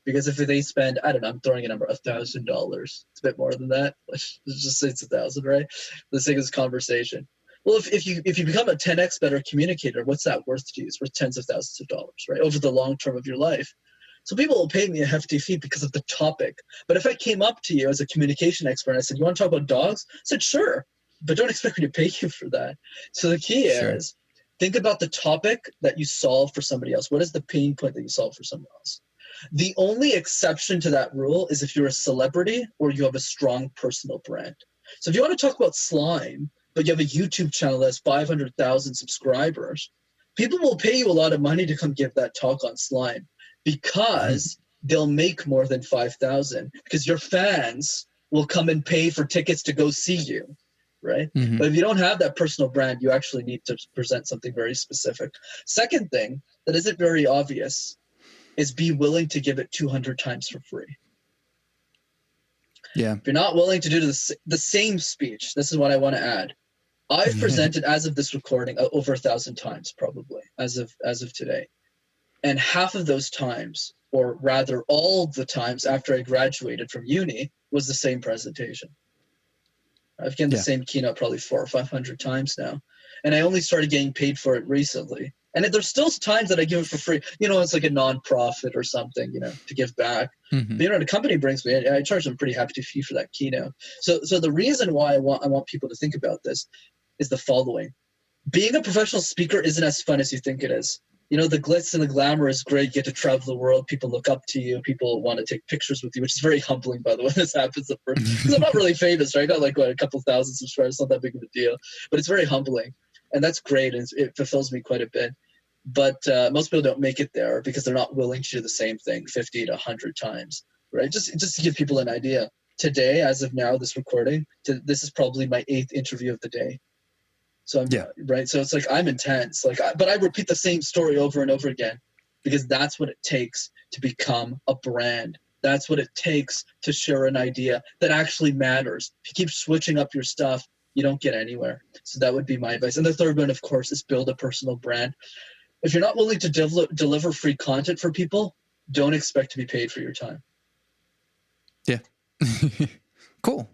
Because if they spend, I don't know, I'm throwing a number, $1,000. It's a bit more than that. Let's just say it's 1,000, right? For the sake of this conversation. Well, if you become a 10x better communicator, what's that worth to you? It's worth tens of thousands of dollars, right? Over the long term of your life. So people will pay me a hefty fee because of the topic. But if I came up to you as a communication expert and I said, you want to talk about dogs? I said, sure, but don't expect me to pay you for that. So the key is think about the topic that you solve for somebody else. What is the pain point that you solve for someone else? The only exception to that rule is if you're a celebrity or you have a strong personal brand. So if you want to talk about slime, but you have a YouTube channel that has 500,000 subscribers, people will pay you a lot of money to come give that talk on slime because they'll make more than 5,000 because your fans will come and pay for tickets to go see you, right? Mm-hmm. But if you don't have that personal brand, you actually need to present something very specific. Second thing that isn't very obvious is be willing to give it 200 times for free. Yeah. If you're not willing to do the same speech, this is what I want to add. I've presented, as of this recording, over 1,000 times probably, as of today. And half of those times, or rather all the times after I graduated from uni, was the same presentation. I've given the same keynote probably 400 or 500 times now. And I only started getting paid for it recently. And there's still times that I give it for free. You know, it's like a nonprofit or something, you know, to give back. Mm-hmm. But, you know, the company brings me, I charge them pretty hefty fee for that keynote. So the reason why I want people to think about this is the following. Being a professional speaker isn't as fun as you think it is. You know, the glitz and the glamour is great. You get to travel the world. People look up to you. People want to take pictures with you, which is very humbling, by the way. This happens at first. Because I'm not really famous, right? I got like a couple thousand subscribers. It's not that big of a deal. But it's very humbling. And that's great. And it fulfills me quite a bit. But most people don't make it there because they're not willing to do the same thing 50 to 100 times, right? Just to give people an idea. Today, as of now, this recording, this is probably my 8th interview of the day. So I'm right. So it's like I'm intense, but I repeat the same story over and over again because that's what it takes to become a brand. That's what it takes to share an idea that actually matters. If you keep switching up your stuff, you don't get anywhere. So that would be my advice. And the third one, of course, is build a personal brand. If you're not willing to deliver free content for people, don't expect to be paid for your time. Yeah. Cool.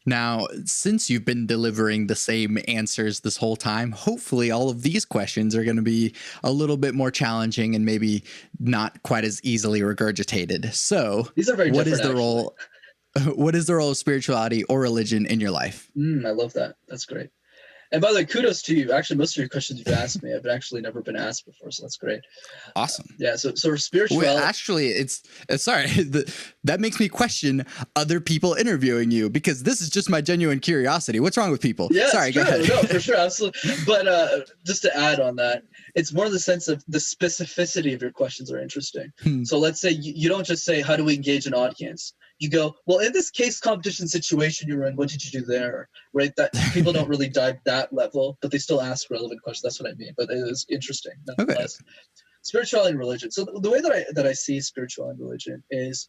Now, since you've been delivering the same answers this whole time, hopefully all of these questions are going to be a little bit more challenging and maybe not quite as easily regurgitated. So, these are very what is different, the role? What is the role of spirituality or religion in your life? I love that. That's great. And by the way, kudos to you. Actually, most of your questions you've asked me, I've actually never been asked before, so that's great. Awesome. Yeah. So spirituality. Well, actually, it's sorry. That makes me question other people interviewing you because this is just my genuine curiosity. What's wrong with people? Yeah, sorry. Go ahead. No, for sure, absolutely. But just to add on that, it's more in the sense of the specificity of your questions are interesting. So let's say you don't just say, "How do we engage an audience?" You go, well, in this case competition situation you're in, what did you do there? Right? That people don't really dive that level, but they still ask relevant questions. That's what I mean. But it is interesting nonetheless. Okay. Spirituality and religion. So the way that I see spirituality and religion is,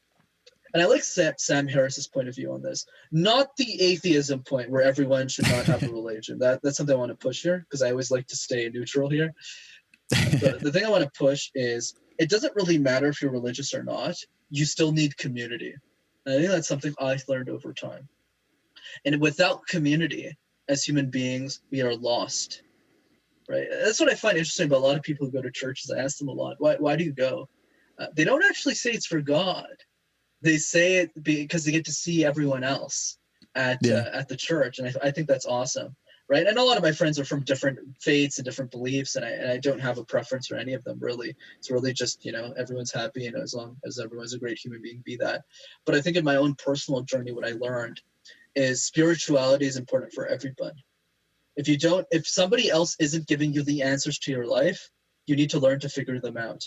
and I like Sam Harris's point of view on this, not the atheism point where everyone should not have a religion. That's something I want to push here because I always like to stay neutral here. The thing I want to push is it doesn't really matter if you're religious or not. You still need community. And I think that's something I learned over time. And without community, as human beings, we are lost, right? That's what I find interesting about a lot of people who go to churches. I ask them a lot, why do you go? They don't actually say it's for God. They say it because they get to see everyone else at the church. And I think that's awesome, right? And a lot of my friends are from different faiths and different beliefs, and I don't have a preference for any of them, really. It's really just, everyone's happy, as long as everyone's a great human being, be that. But I think in my own personal journey, what I learned is spirituality is important for everyone. If somebody else isn't giving you the answers to your life, you need to learn to figure them out.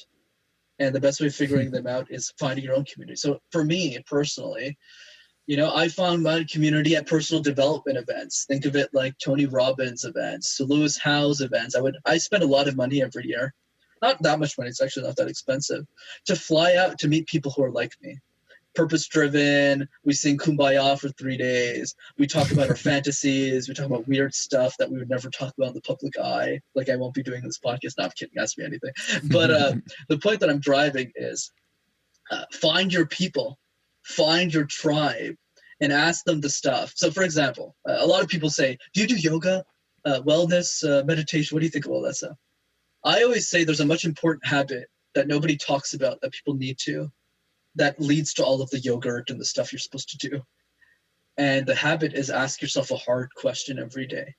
And the best way of figuring them out is finding your own community. So for me personally, I found my community at personal development events. Think of it like Tony Robbins events, Lewis Howes events. I spend a lot of money every year. Not that much money. It's actually not that expensive to fly out to meet people who are like me. purpose-driven. We sing Kumbaya for 3 days. We talk about our fantasies. We talk about weird stuff that we would never talk about in the public eye. Like I won't be doing this podcast. No, I'm kidding. Ask me anything. But the point that I'm driving is find your people, find your tribe, and ask them the stuff. So, for example, a lot of people say, do you do yoga, wellness, meditation? What do you think of all that stuff? I always say there's a much important habit that nobody talks about that people need to, that leads to all of the yogurt and the stuff you're supposed to do. And the habit is ask yourself a hard question every day.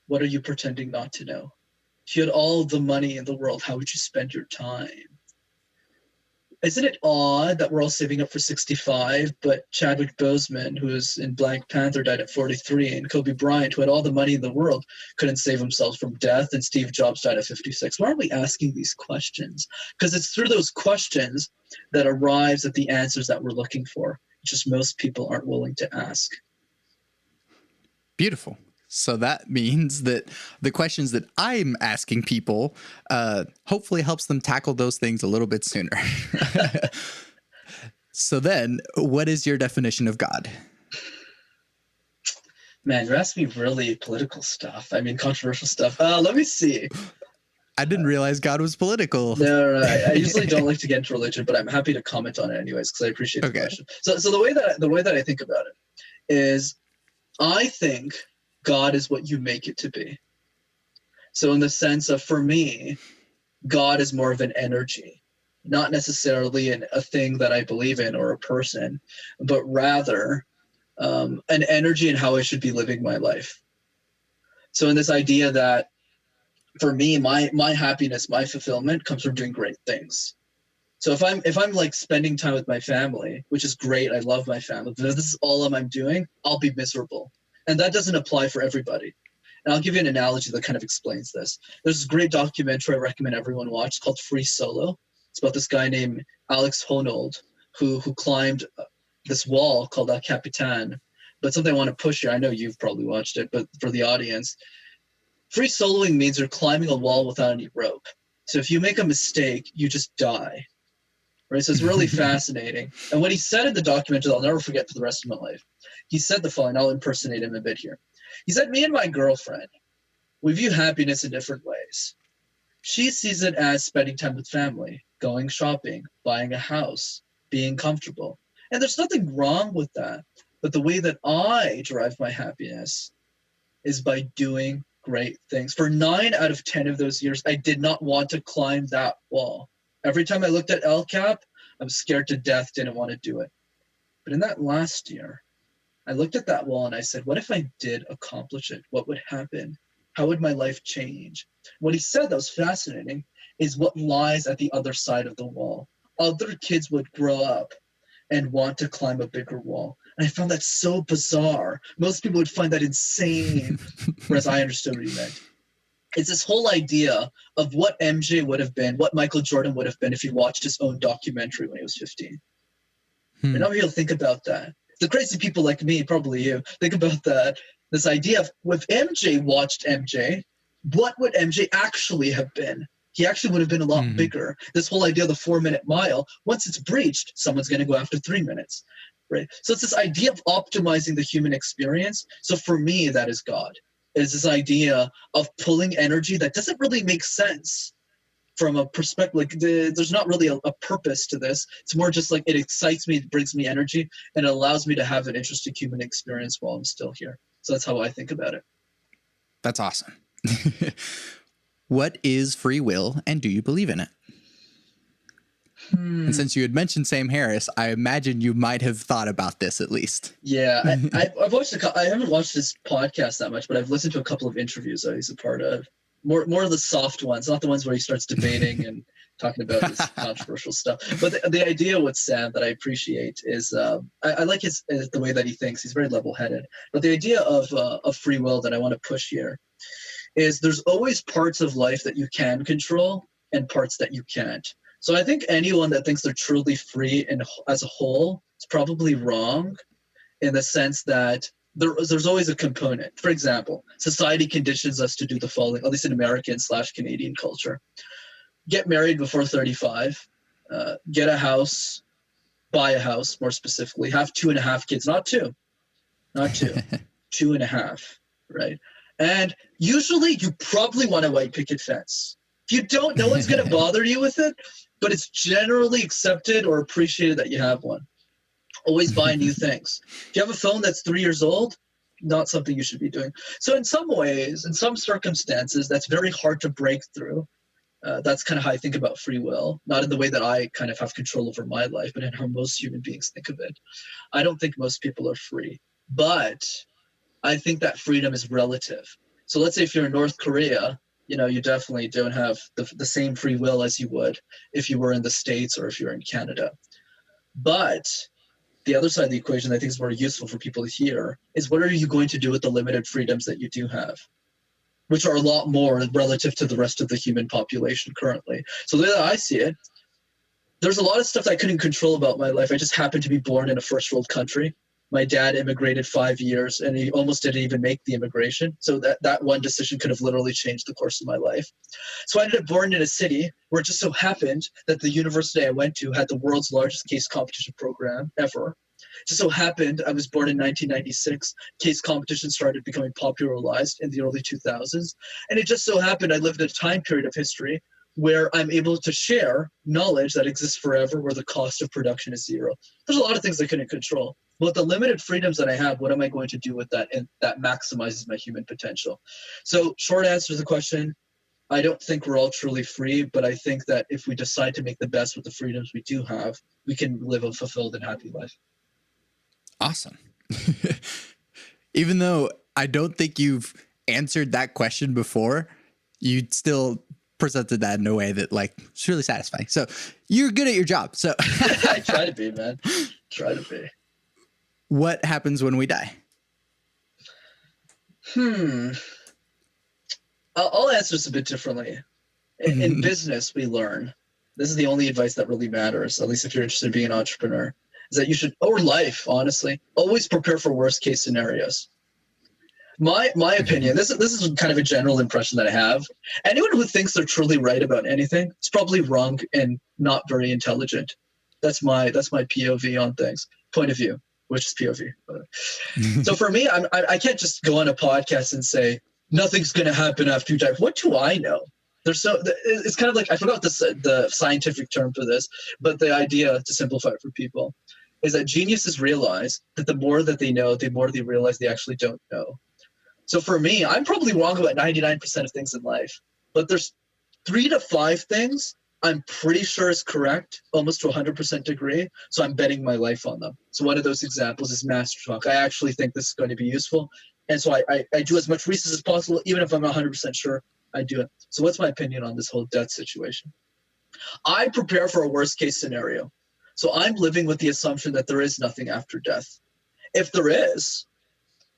What are you pretending not to know? If you had all the money in the world, how would you spend your time? Isn't it odd that we're all saving up for 65, but Chadwick Boseman, who was in Black Panther, died at 43, and Kobe Bryant, who had all the money in the world, couldn't save himself from death, and Steve Jobs died at 56? Why are we asking these questions? Because it's through those questions that arrives at the answers that we're looking for. Just most people aren't willing to ask. Beautiful. So that means that the questions that I'm asking people hopefully helps them tackle those things a little bit sooner. So then, what is your definition of God? Man, you're asking me really political stuff. I mean, controversial stuff. Let me see. I didn't realize God was political. No, I usually don't like to get into religion, but I'm happy to comment on it anyways because I appreciate the question. So the way that I think about it is, I think God is what you make it to be. So in the sense of, for me, God is more of an energy, not necessarily a thing that I believe in or a person, but rather an energy in how I should be living my life. So in this idea that, for me, my happiness, my fulfillment comes from doing great things. So if I'm like spending time with my family, which is great, I love my family, but if this is all I'm doing, I'll be miserable. And that doesn't apply for everybody. And I'll give you an analogy that kind of explains this. There's this great documentary I recommend everyone watch. It's called Free Solo. It's about this guy named Alex Honnold who climbed this wall called El Capitan. But something I want to push here, I know you've probably watched it, but for the audience, free soloing means you're climbing a wall without any rope. So if you make a mistake, you just die. Right? So it's really fascinating. And what he said in the documentary, I'll never forget for the rest of my life. He said the following, I'll impersonate him a bit here. He said, me and my girlfriend, we view happiness in different ways. She sees it as spending time with family, going shopping, buying a house, being comfortable. And there's nothing wrong with that. But the way that I derive my happiness is by doing great things. For 9 out of 10 of those years, I did not want to climb that wall. Every time I looked at El Cap, I was scared to death, didn't want to do it. But in that last year, I looked at that wall and I said, what if I did accomplish it? What would happen? How would my life change? What he said that was fascinating is what lies at the other side of the wall. Other kids would grow up and want to climb a bigger wall. And I found that so bizarre. Most people would find that insane, whereas I understood what he meant. It's this whole idea of what MJ would have been, what Michael Jordan would have been if he watched his own documentary when he was 15. And now he'll think about that. The crazy people like me, probably you, think about that. This idea of, if MJ watched MJ, what would MJ actually have been? He actually would have been a lot bigger. This whole idea of the 4-minute mile, once it's breached, someone's going to go after 3 minutes. Right? So it's this idea of optimizing the human experience. So for me, that is God. It's this idea of pulling energy that doesn't really make sense from a perspective. Like there's not really a purpose to this. It's more just like it excites me, it brings me energy, and it allows me to have an interesting human experience while I'm still here. So that's how I think about it. That's awesome. What is free will, and do you believe in it? And since you had mentioned Sam Harris, I imagine you might have thought about this at least. Yeah, I've watched I haven't watched his podcast that much, but I've listened to a couple of interviews that he's a part of. More of the soft ones, not the ones where he starts debating and talking about this controversial stuff. But the idea with Sam that I appreciate is I like the way that he thinks. He's very level-headed. But the idea of free will that I want to push here is there's always parts of life that you can control and parts that you can't. So I think anyone that thinks they're truly free and as a whole is probably wrong, in the sense that there's always a component. For example, society conditions us to do the following, at least in American/Canadian culture. Get married before 35, get a house, buy a house, more specifically, have 2.5 kids, not two, 2.5, right? And usually you probably want a white picket fence. If you don't, no one's going to bother you with it, but it's generally accepted or appreciated that you have one. Always buy new things. If you have a phone that's 3 years old, not something you should be doing. So in some ways, in some circumstances, that's very hard to break through. That's kind of how I think about free will, not in the way that I kind of have control over my life, but in how most human beings think of it. I don't think most people are free, but I think that freedom is relative. So let's say if you're in North Korea, you definitely don't have the same free will as you would if you were in the States or if you're in Canada. But the other side of the equation I think is more useful for people to hear is, what are you going to do with the limited freedoms that you do have, which are a lot more relative to the rest of the human population currently. So the way that I see it, there's a lot of stuff that I couldn't control about my life. I just happened to be born in a first world country. My dad immigrated 5 years and he almost didn't even make the immigration. So that one decision could have literally changed the course of my life. So I ended up born in a city where it just so happened that the university I went to had the world's largest case competition program ever. It just so happened I was born in 1996. Case competition started becoming popularized in the early 2000s. And it just so happened I lived in a time period of history where I'm able to share knowledge that exists forever, where the cost of production is zero. There's a lot of things I couldn't control. But the limited freedoms that I have, what am I going to do with that? And that maximizes my human potential. So short answer to the question, I don't think we're all truly free, but I think that if we decide to make the best with the freedoms we do have, we can live a fulfilled and happy life. Awesome. Even though I don't think you've answered that question before, you still presented that in a way that it's really satisfying. So you're good at your job. So I try to be, man. Try to be. What happens when we die? I'll answer this a bit differently. In business, we learn. This is the only advice that really matters, at least if you're interested in being an entrepreneur, is that you should, or life, honestly, always prepare for worst case scenarios. My opinion, this is kind of a general impression that I have. Anyone who thinks they're truly right about anything is probably wrong and not very intelligent. That's my POV on things, point of view, which is POV. So for me, I can't just go on a podcast and say nothing's going to happen after you die. What do I know? It's kind of like, I forgot the scientific term for this, but the idea, to simplify it for people, is that geniuses realize that the more that they know, the more they realize they actually don't know. So for me, I'm probably wrong about 99% of things in life, but there's 3 to 5 things I'm pretty sure is correct, almost to 100% degree. So I'm betting my life on them. So one of those examples is Master Talk. I actually think this is going to be useful. And so I do as much research as possible, even if I'm not 100% sure, I do it. So what's my opinion on this whole death situation? I prepare for a worst case scenario. So I'm living with the assumption that there is nothing after death. If there is,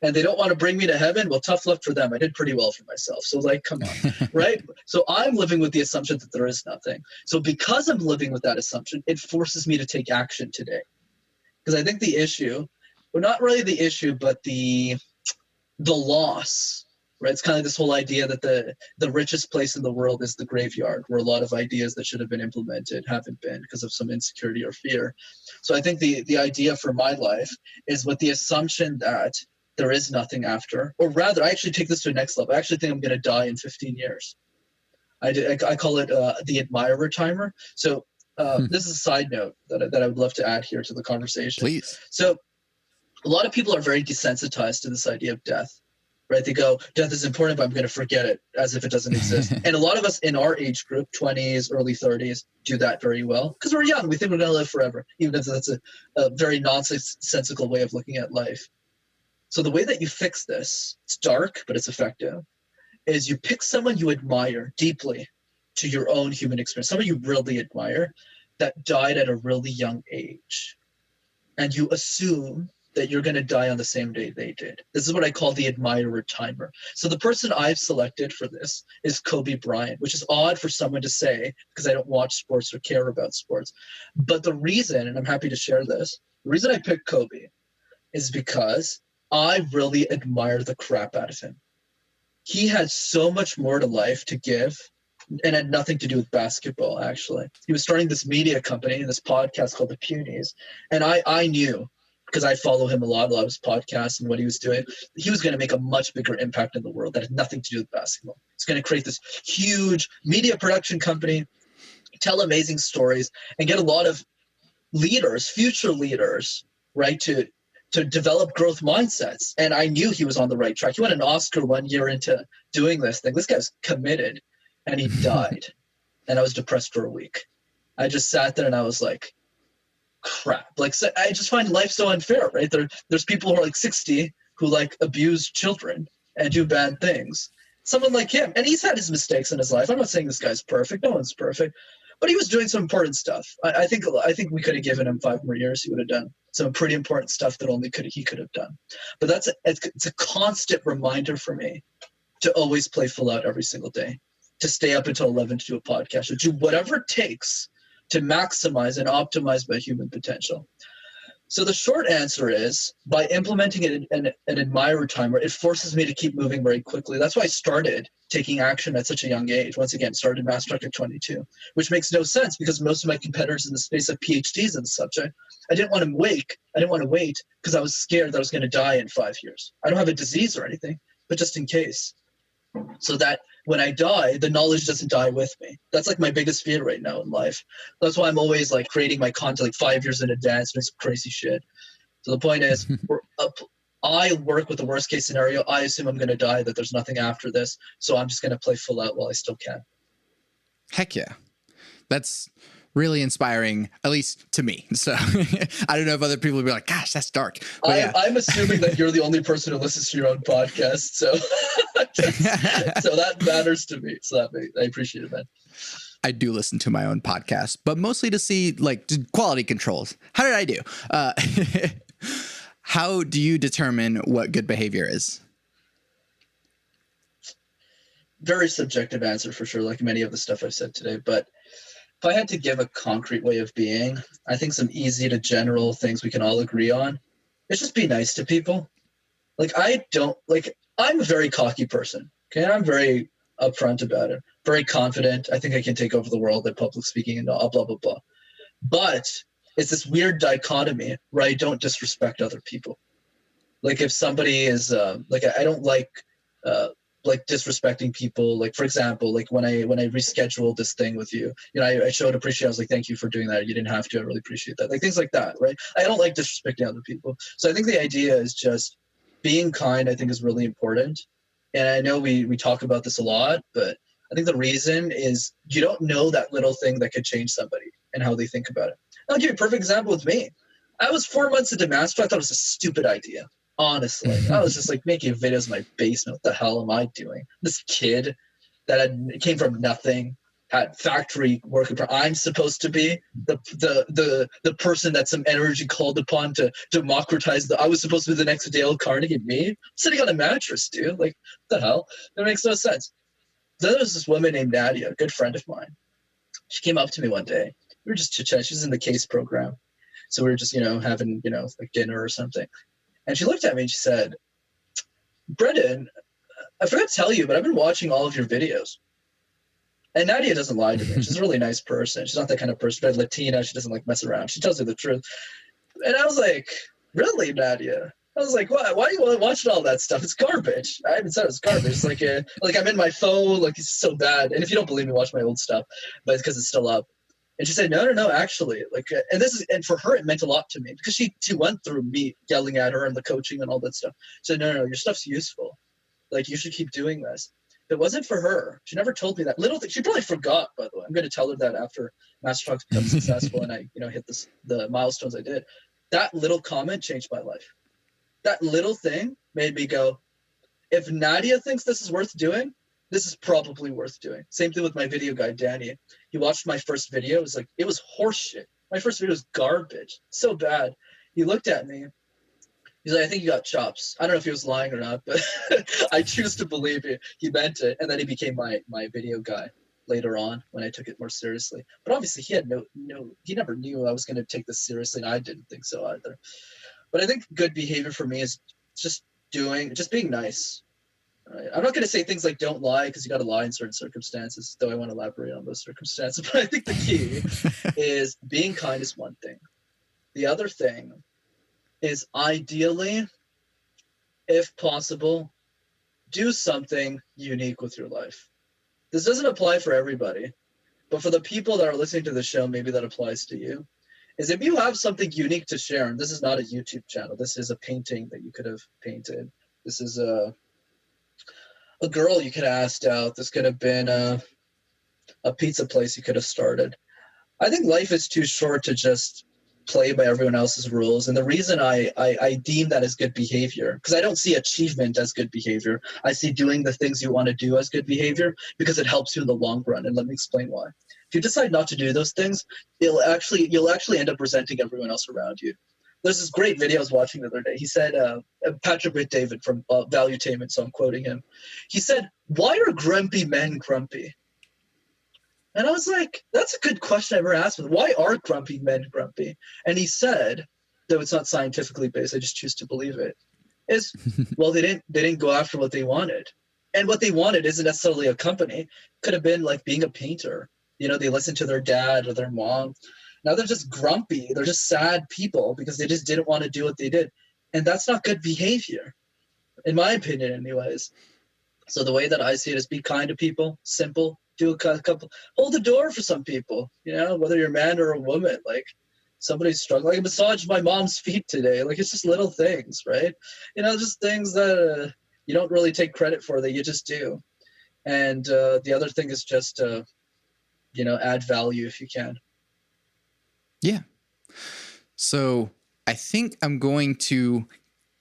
and they don't want to bring me to heaven, well, tough luck for them. I did pretty well for myself. So come on, right? So I'm living with the assumption that there is nothing. So because I'm living with that assumption, it forces me to take action today. Because I think the issue, well, not really the issue, but the loss, right? It's kind of this whole idea that the richest place in the world is the graveyard, where a lot of ideas that should have been implemented haven't been because of some insecurity or fear. So I think the idea for my life is with the assumption that there is nothing after, or rather, I actually take this to the next level. I actually think I'm going to die in 15 years. I call it the admirer timer. So this is a side note that I would love to add here to the conversation. Please. So a lot of people are very desensitized to this idea of death, right? They go, death is important, but I'm going to forget it as if it doesn't exist. And a lot of us in our age group, 20s, early 30s, do that very well because we're young. We think we're going to live forever, even if that's a very nonsensical way of looking at life. So the way that you fix this, it's dark, but it's effective, is you pick someone you admire deeply to your own human experience, someone you really admire that died at a really young age. And you assume that you're going to die on the same day they did. This is what I call the admirer timer. So the person I've selected for this is Kobe Bryant, which is odd for someone to say because I don't watch sports or care about sports. But the reason, and I'm happy to share this, the reason I picked Kobe is because I really admire the crap out of him. He had so much more to life to give and had nothing to do with basketball, actually. He was starting this media company, this podcast called The Punies. And I knew, because I follow him a lot of his podcasts and what he was doing, he was going to make a much bigger impact in the world that had nothing to do with basketball. He's going to create this huge media production company, tell amazing stories, and get a lot of leaders, future leaders, right, to develop growth mindsets. And I knew he was on the right track. He won an Oscar 1 year into doing this thing. This guy's committed, and he died. And I was depressed for a week. I just sat there and I was like, crap. Like, so I just find life so unfair, right? There's people who are like 60 who like abuse children and do bad things. Someone like him, and he's had his mistakes in his life. I'm not saying this guy's perfect. No one's perfect. But he was doing some important stuff. I think we could have given him 5 more years. He would have done some pretty important stuff that only he could have done. But it's a constant reminder for me to always play full out every single day, to stay up until 11 to do a podcast, or do whatever it takes to maximize and optimize my human potential. So the short answer is, by implementing an admirer timer, it forces me to keep moving very quickly. That's why I started taking action at such a young age. Once again, started Master Talk at 22, which makes no sense because most of my competitors in the space have PhDs in the subject. I didn't want to wait because I was scared that I was going to die in 5 years. I don't have a disease or anything, but just in case. So that when I die, the knowledge doesn't die with me. That's like my biggest fear right now in life. That's why I'm always like creating my content like 5 years in advance, doing some crazy shit. So the point is, I work with the worst case scenario. I assume I'm going to die, that there's nothing after this. So I'm just going to play full out while I still can. Heck yeah. That's really inspiring, at least to me. So I don't know if other people would be like, gosh, that's dark. But yeah. I'm assuming that you're the only person who listens to your own podcast. So, so that matters to me. So I appreciate it, man. I do listen to my own podcast, but mostly to see like quality controls. How did I do? How do you determine what good behavior is? Very subjective answer for sure, like many of the stuff I've said today. But if I had to give a concrete way of being, I think some easy to general things we can all agree on, it's just be nice to people. Like I'm a very cocky person. Okay. I'm very upfront about it, very confident. I think I can take over the world at public speaking and blah, blah, blah. But it's this weird dichotomy where I don't disrespect other people. Like if somebody is I don't like disrespecting people. Like for example, like when I rescheduled this thing with you, I showed appreciation. I was like, thank you for doing that. You didn't have to. I really appreciate that. Like things like that, right? I don't like disrespecting other people. So I think the idea is just being kind. I think is really important. And I know we talk about this a lot, but I think the reason is you don't know that little thing that could change somebody and how they think about it. I'll give you a perfect example with me. I was 4 months into master. I thought it was a stupid idea. Honestly, I was just like making videos in my basement. What the hell am I doing? This kid that came from nothing, had factory work. I'm supposed to be the person that some energy called upon to democratize. I was supposed to be the next Dale Carnegie. Me, I'm sitting on a mattress, dude. Like, what the hell? That makes no sense. Then there was this woman named Nadia, a good friend of mine. She came up to me one day. We were just chit-chatting. She's in the CASE program. So we were just, having, like dinner or something. And she looked at me and she said, Brenden, I forgot to tell you, but I've been watching all of your videos. And Nadia doesn't lie to me. She's a really nice person. She's not that kind of person. But Latina, she doesn't like mess around. She tells me the truth. And I was like, really, Nadia? I was like, why do you want to watch all that stuff? It's garbage. I haven't said it's garbage. It's like I'm in my phone. Like, it's so bad. And if you don't believe me, watch my old stuff. But it's because it's still up. And she said, no, actually, and for her, it meant a lot to me because she went through me yelling at her and the coaching and all that stuff. She said, no, your stuff's useful. Like, you should keep doing this. If it wasn't for her, she never told me that little thing. She probably forgot, by the way. I'm going to tell her that after Master Talks become successful and I, hit the milestones I did. That little comment changed my life. That little thing made me go, if Nadia thinks this is worth doing, this is probably worth doing. Same thing with my video guy, Danny. He watched my first video. It was horseshit. My first video was garbage. So bad. He looked at me. He's like, I think you got chops. I don't know if he was lying or not, but I choose to believe he meant it. And then he became my video guy later on when I took it more seriously. But obviously he had he never knew I was going to take this seriously, and I didn't think so either. But I think good behavior for me is just being nice. Right? I'm not going to say things like don't lie because you got to lie in certain circumstances, though I want to elaborate on those circumstances. But I think the key is being kind is one thing. The other thing is ideally, if possible, do something unique with your life. This doesn't apply for everybody, but for the people that are listening to the show, maybe that applies to you, is if you have something unique to share, and this is not a YouTube channel, this is a painting that you could have painted. This is a girl you could have asked out. This could have been a pizza place you could have started. I think life is too short to just play by everyone else's rules. And the reason I deem that as good behavior, because I don't see achievement as good behavior. I see doing the things you want to do as good behavior because it helps you in the long run. And let me explain why. If you decide not to do those things, you'll actually end up resenting everyone else around you. There's this great video I was watching the other day. He said, Patrick David from Valuetainment, so I'm quoting him. He said, "Why are grumpy men grumpy?" And I was like, that's a good question I ever asked him. Why are grumpy men grumpy? And he said, though it's not scientifically based, I just choose to believe it, is, well, they didn't go after what they wanted. And what they wanted isn't necessarily a company. It could have been like being a painter. You know, they listened to their dad or their mom. Now they're just grumpy. They're just sad people because they just didn't want to do what they did. And that's not good behavior, in my opinion anyways. So the way that I see it is be kind to people, simple, do a couple, hold the door for some people, you know, whether you're a man or a woman. Like somebody's struggling. Like I massaged my mom's feet today. Like it's just little things, right? You know, just things that you don't really take credit for that you just do. And the other thing is just, you know, add value if you can. Yeah. So I think I'm going to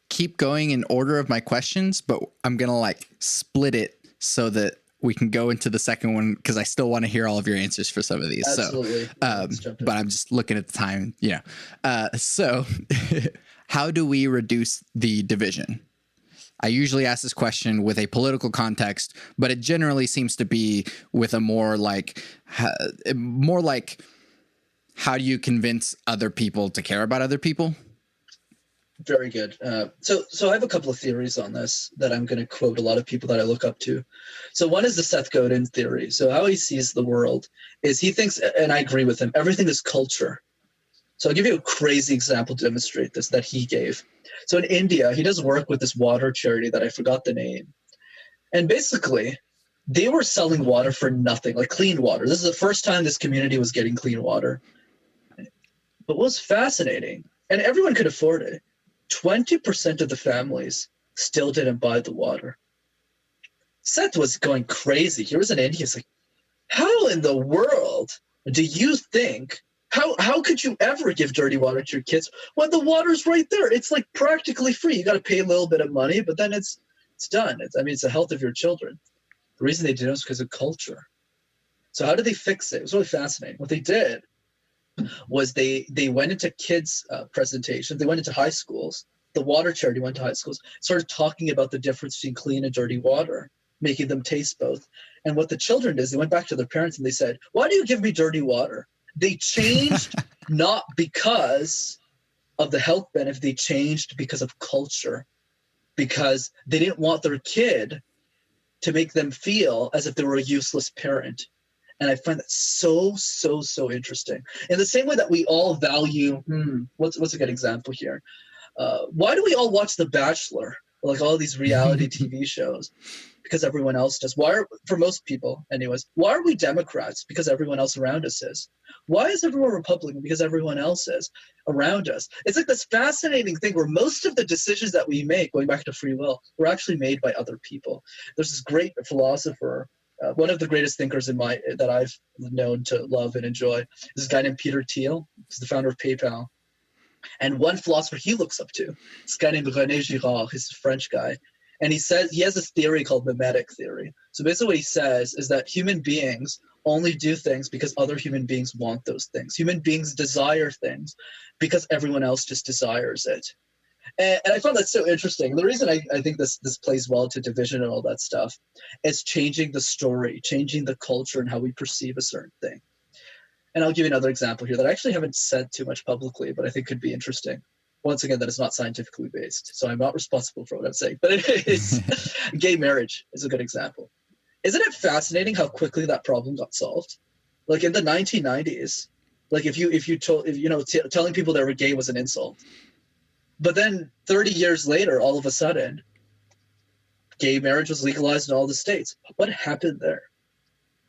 keep going in order of my questions, but I'm going to like split it so that we can go into the second one because I still want to hear all of your answers for some of these. Absolutely. So, but I'm just looking at the time. Yeah. So how do we reduce the division? I usually ask this question with a political context, but it generally seems to be with a more like how do you convince other people to care about other people? Very good. So I have a couple of theories on this that I'm going to quote a lot of people that I look up to. So one is the Seth Godin theory. So how he sees the world is he thinks, and I agree with him, everything is culture. So I'll give you a crazy example to demonstrate this that he gave. So in India, he does work with this water charity that I forgot the name. And basically, they were selling water for nothing, like clean water. This is the first time this community was getting clean water. But what was fascinating, and everyone could afford it, 20% of the families still didn't buy the water. Seth was going crazy. He was in India. He's like, how in the world do you think, how could you ever give dirty water to your kids when the water's right there? It's like practically free. You got to pay a little bit of money, but then it's done. It's the health of your children. The reason they did it was because of culture. So how did they fix it? It was really fascinating. What they did was they went into kids' presentations. They went into high schools. The water charity went to high schools, started talking about the difference between clean and dirty water, making them taste both. And what the children did is they went back to their parents and they said, why do you give me dirty water? They changed not because of the health benefit. They changed because of culture, because they didn't want their kid to make them feel as if they were a useless parent. And I find that so interesting. In the same way that we all value, what's a good example here? Why do we all watch The Bachelor? Like all these reality TV shows? Because everyone else does. For most people anyways, why are we Democrats? Because everyone else around us is. Why is everyone Republican? Because everyone else is around us. It's like this fascinating thing where most of the decisions that we make, going back to free will, were actually made by other people. There's this great philosopher, one of the greatest thinkers that I've known to love and enjoy, is this guy named Peter Thiel. He's the founder of PayPal. And one philosopher he looks up to, this guy named René Girard, he's a French guy. And he says he has this theory called mimetic theory. So basically what he says is that human beings only do things because other human beings want those things. Human beings desire things because everyone else just desires it. And I found that so interesting. The reason I think this plays well to division and all that stuff is changing the story, changing the culture and how we perceive a certain thing. And I'll give you another example here that I actually haven't said too much publicly, but I think could be interesting. once again, that is not scientifically based, so I'm not responsible for what I'm saying, but it is gay marriage is a good example. Isn't it fascinating how quickly that problem got solved? Like in the 1990s, like if you told, telling people they were gay was an insult. But then 30 years later, all of a sudden, gay marriage was legalized in all the states. What happened there?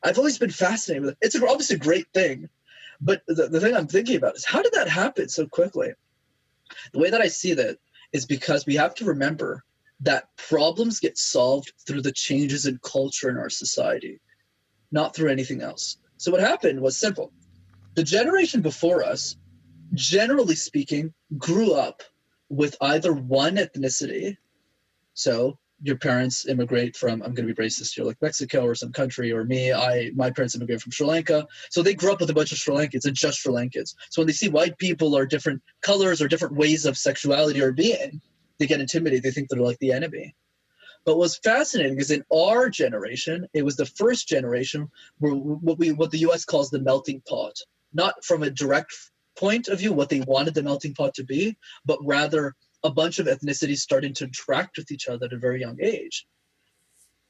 I've always been fascinated with it. It's obviously a great thing, but the thing I'm thinking about is how did that happen so quickly? The way that I see that is because we have to remember that problems get solved through the changes in culture in our society, not through anything else. So what happened was simple. The generation before us, generally speaking, grew up with either one ethnicity. So your parents immigrate from, I'm going to be racist here, like Mexico or some country, or my parents immigrated from Sri Lanka. So they grew up with a bunch of Sri Lankans and just Sri Lankans. So when they see white people or different colors or different ways of sexuality or being, they get intimidated. They think they're like the enemy. But what's fascinating is in our generation, it was the first generation where what the U.S. calls the melting pot, not from a direct point of view, what they wanted the melting pot to be, but rather a bunch of ethnicities starting to interact with each other at a very young age,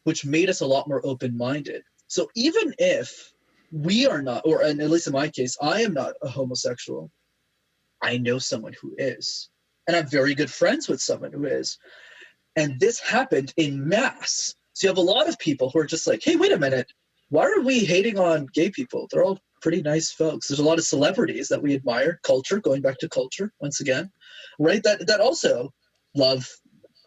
which made us a lot more open-minded. So even if we are not, and at least in my case, I am not a homosexual, I know someone who is. And I'm very good friends with someone who is. And this happened in mass. So you have a lot of people who are just like, hey, wait a minute. Why are we hating on gay people? They're all pretty nice folks. There's a lot of celebrities that we admire, culture, going back to culture once again, right? That also love,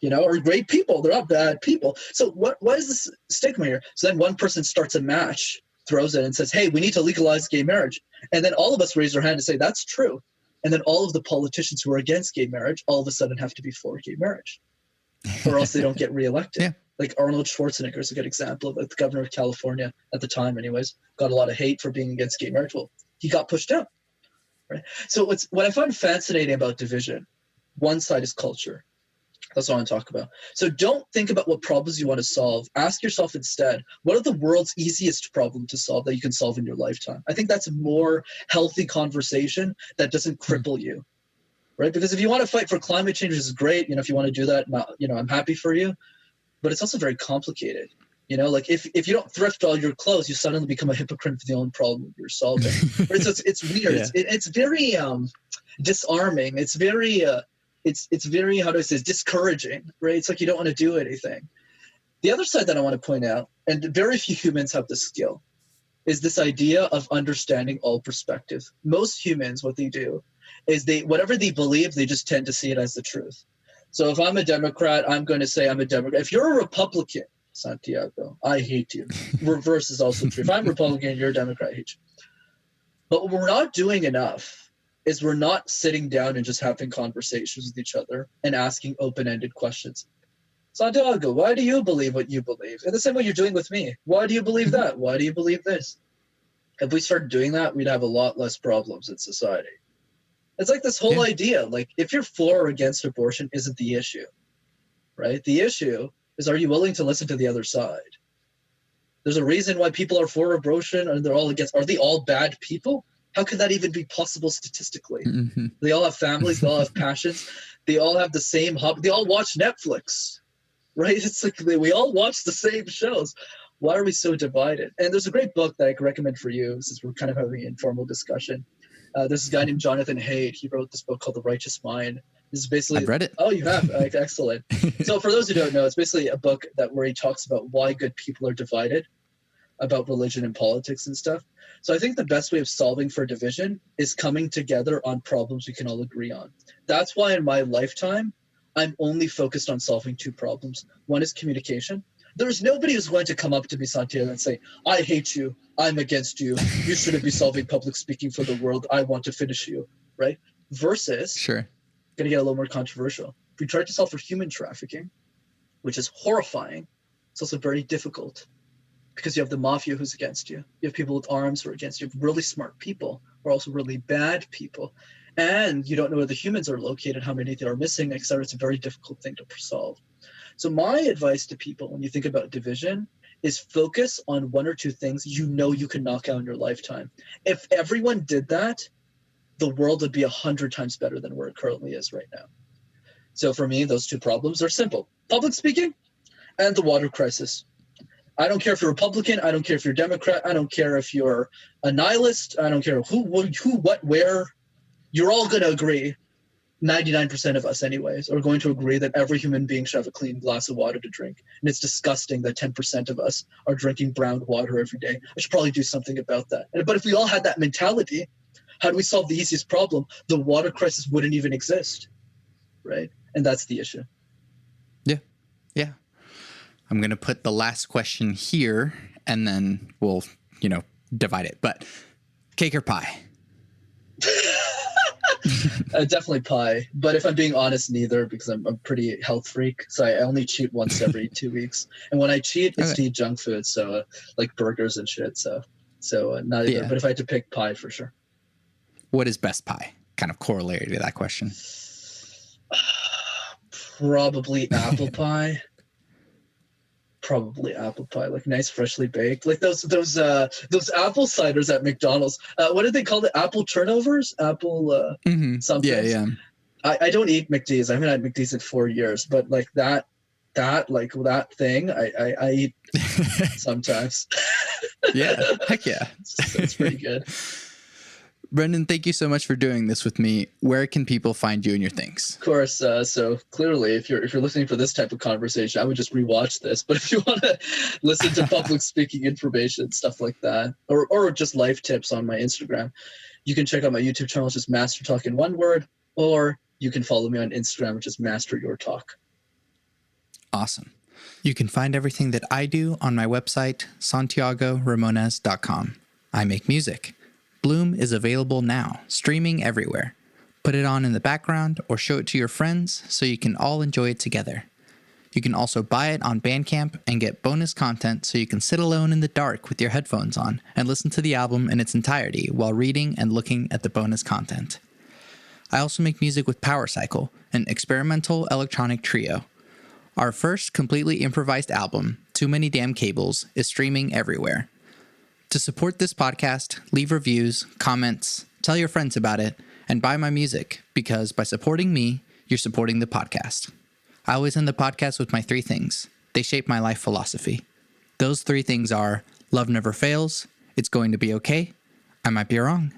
are great people. They're not bad people. So what is this stigma here? So then one person starts a match, throws it and says, hey, we need to legalize gay marriage. And then all of us raise our hand and say, that's true. And then all of the politicians who are against gay marriage all of a sudden have to be for gay marriage, or else they don't get reelected. Yeah. Like Arnold Schwarzenegger is a good example of it. The governor of California at the time, anyways, got a lot of hate for being against gay marriage. Well, he got pushed out. Right. So what I find fascinating about division, one side is culture. That's what I want to talk about. So don't think about what problems you want to solve. Ask yourself instead, what are the world's easiest problem to solve that you can solve in your lifetime? I think that's a more healthy conversation that doesn't cripple you, right? Because if you want to fight for climate change, this is great. If you want to do that, I'm happy for you. But it's also very complicated. Like if you don't thrift all your clothes, you suddenly become a hypocrite for the only problem you're solving. Right? So it's weird. Yeah. It's very disarming. It's very it's very, how do I say, it's discouraging, right? It's like you don't want to do anything. The other side that I want to point out, and very few humans have this skill, is this idea of understanding all perspectives. Most humans, what they do is whatever they believe, they just tend to see it as the truth. So if I'm a Democrat, I'm going to say I'm a Democrat. If you're a Republican, Santiago, I hate you. Reverse is also true. If I'm Republican, you're a Democrat, I hate you. But what we're not doing enough is we're not sitting down and just having conversations with each other and asking open-ended questions. Santiago, why do you believe what you believe? And the same way you're doing with me. Why do you believe that? Why do you believe this? If we started doing that, we'd have a lot less problems in society. It's like this whole idea, like if you're for or against abortion isn't the issue, right? The issue is, are you willing to listen to the other side? There's a reason why people are for abortion and they're all against. Are they all bad people? How could that even be possible statistically? Mm-hmm. They all have families. They all have passions. They all have the same hobby. They all watch Netflix, right? It's like we all watch the same shows. Why are we so divided? And there's a great book that I can recommend for you, since we're kind of having an informal discussion. There's this guy named Jonathan Haidt. He wrote this book called The Righteous Mind. This is basically— I've read it. Oh, you have? Excellent. So for those who don't know, it's basically a book where he talks about why good people are divided about religion and politics and stuff. So I think the best way of solving for division is coming together on problems we can all agree on. That's why in my lifetime, I'm only focused on solving two problems. One is communication. There's nobody who's going to come up to me, Santiago, and say, I hate you, I'm against you, you shouldn't be solving public speaking for the world, I want to finish you, right? Versus, sure, going to get a little more controversial. If we try to solve for human trafficking, which is horrifying, it's also very difficult. Because you have the mafia who's against you. You have people with arms who are against you. You have really smart people who are also really bad people. And you don't know where the humans are located, how many they are missing, etc. It's a very difficult thing to solve. So my advice to people when you think about division is focus on one or two things you know you can knock out in your lifetime. If everyone did that, the world would be 100 times better than where it currently is right now. So for me, those two problems are simple: public speaking and the water crisis. I don't care if you're Republican. I don't care if you're Democrat. I don't care if you're a nihilist. I don't care who, what, where. You're all going to agree, 99% of us anyways, are going to agree that every human being should have a clean glass of water to drink. And it's disgusting that 10% of us are drinking brown water every day. I should probably do something about that. But if we all had that mentality, how do we solve the easiest problem? The water crisis wouldn't even exist, right? And that's the issue. Yeah. Yeah. I'm going to put the last question here and then we'll, divide it. But cake or pie? Definitely pie. But if I'm being honest, neither, because I'm a pretty health freak. So I only cheat once every 2 weeks. And when I cheat, it's to eat junk food. So like burgers and shit. So not either. Yeah. But if I had to pick, pie for sure. What is best pie? Kind of corollary to that question. Probably apple pie. Probably apple pie, like nice freshly baked, like those apple ciders at McDonald's. What did they call it? Apple turnovers? Apple something. Yeah. I don't eat McD's. I haven't had McD's in 4 years, but like that thing, I eat sometimes. Yeah, heck yeah. It's pretty good. Brenden, thank you so much for doing this with me. Where can people find you and your things? Of course. So clearly, if you're listening for this type of conversation, I would just rewatch this. But if you want to listen to public speaking information, stuff like that, or just life tips on my Instagram, you can check out my YouTube channel, which is Master Talk in one word, or you can follow me on Instagram, which is Master Your Talk. Awesome. You can find everything that I do on my website, santiagoramones.com. I make music. Bloom is available now, streaming everywhere. Put it on in the background or show it to your friends so you can all enjoy it together. You can also buy it on Bandcamp and get bonus content so you can sit alone in the dark with your headphones on and listen to the album in its entirety while reading and looking at the bonus content. I also make music with Power Cycle, an experimental electronic trio. Our first completely improvised album, Too Many Damn Cables, is streaming everywhere. To support this podcast, leave reviews, comments, tell your friends about it, and buy my music, because by supporting me, you're supporting the podcast. I always end the podcast with my 3 things. They shape my life philosophy. Those 3 things are: love never fails, it's going to be okay, I might be wrong.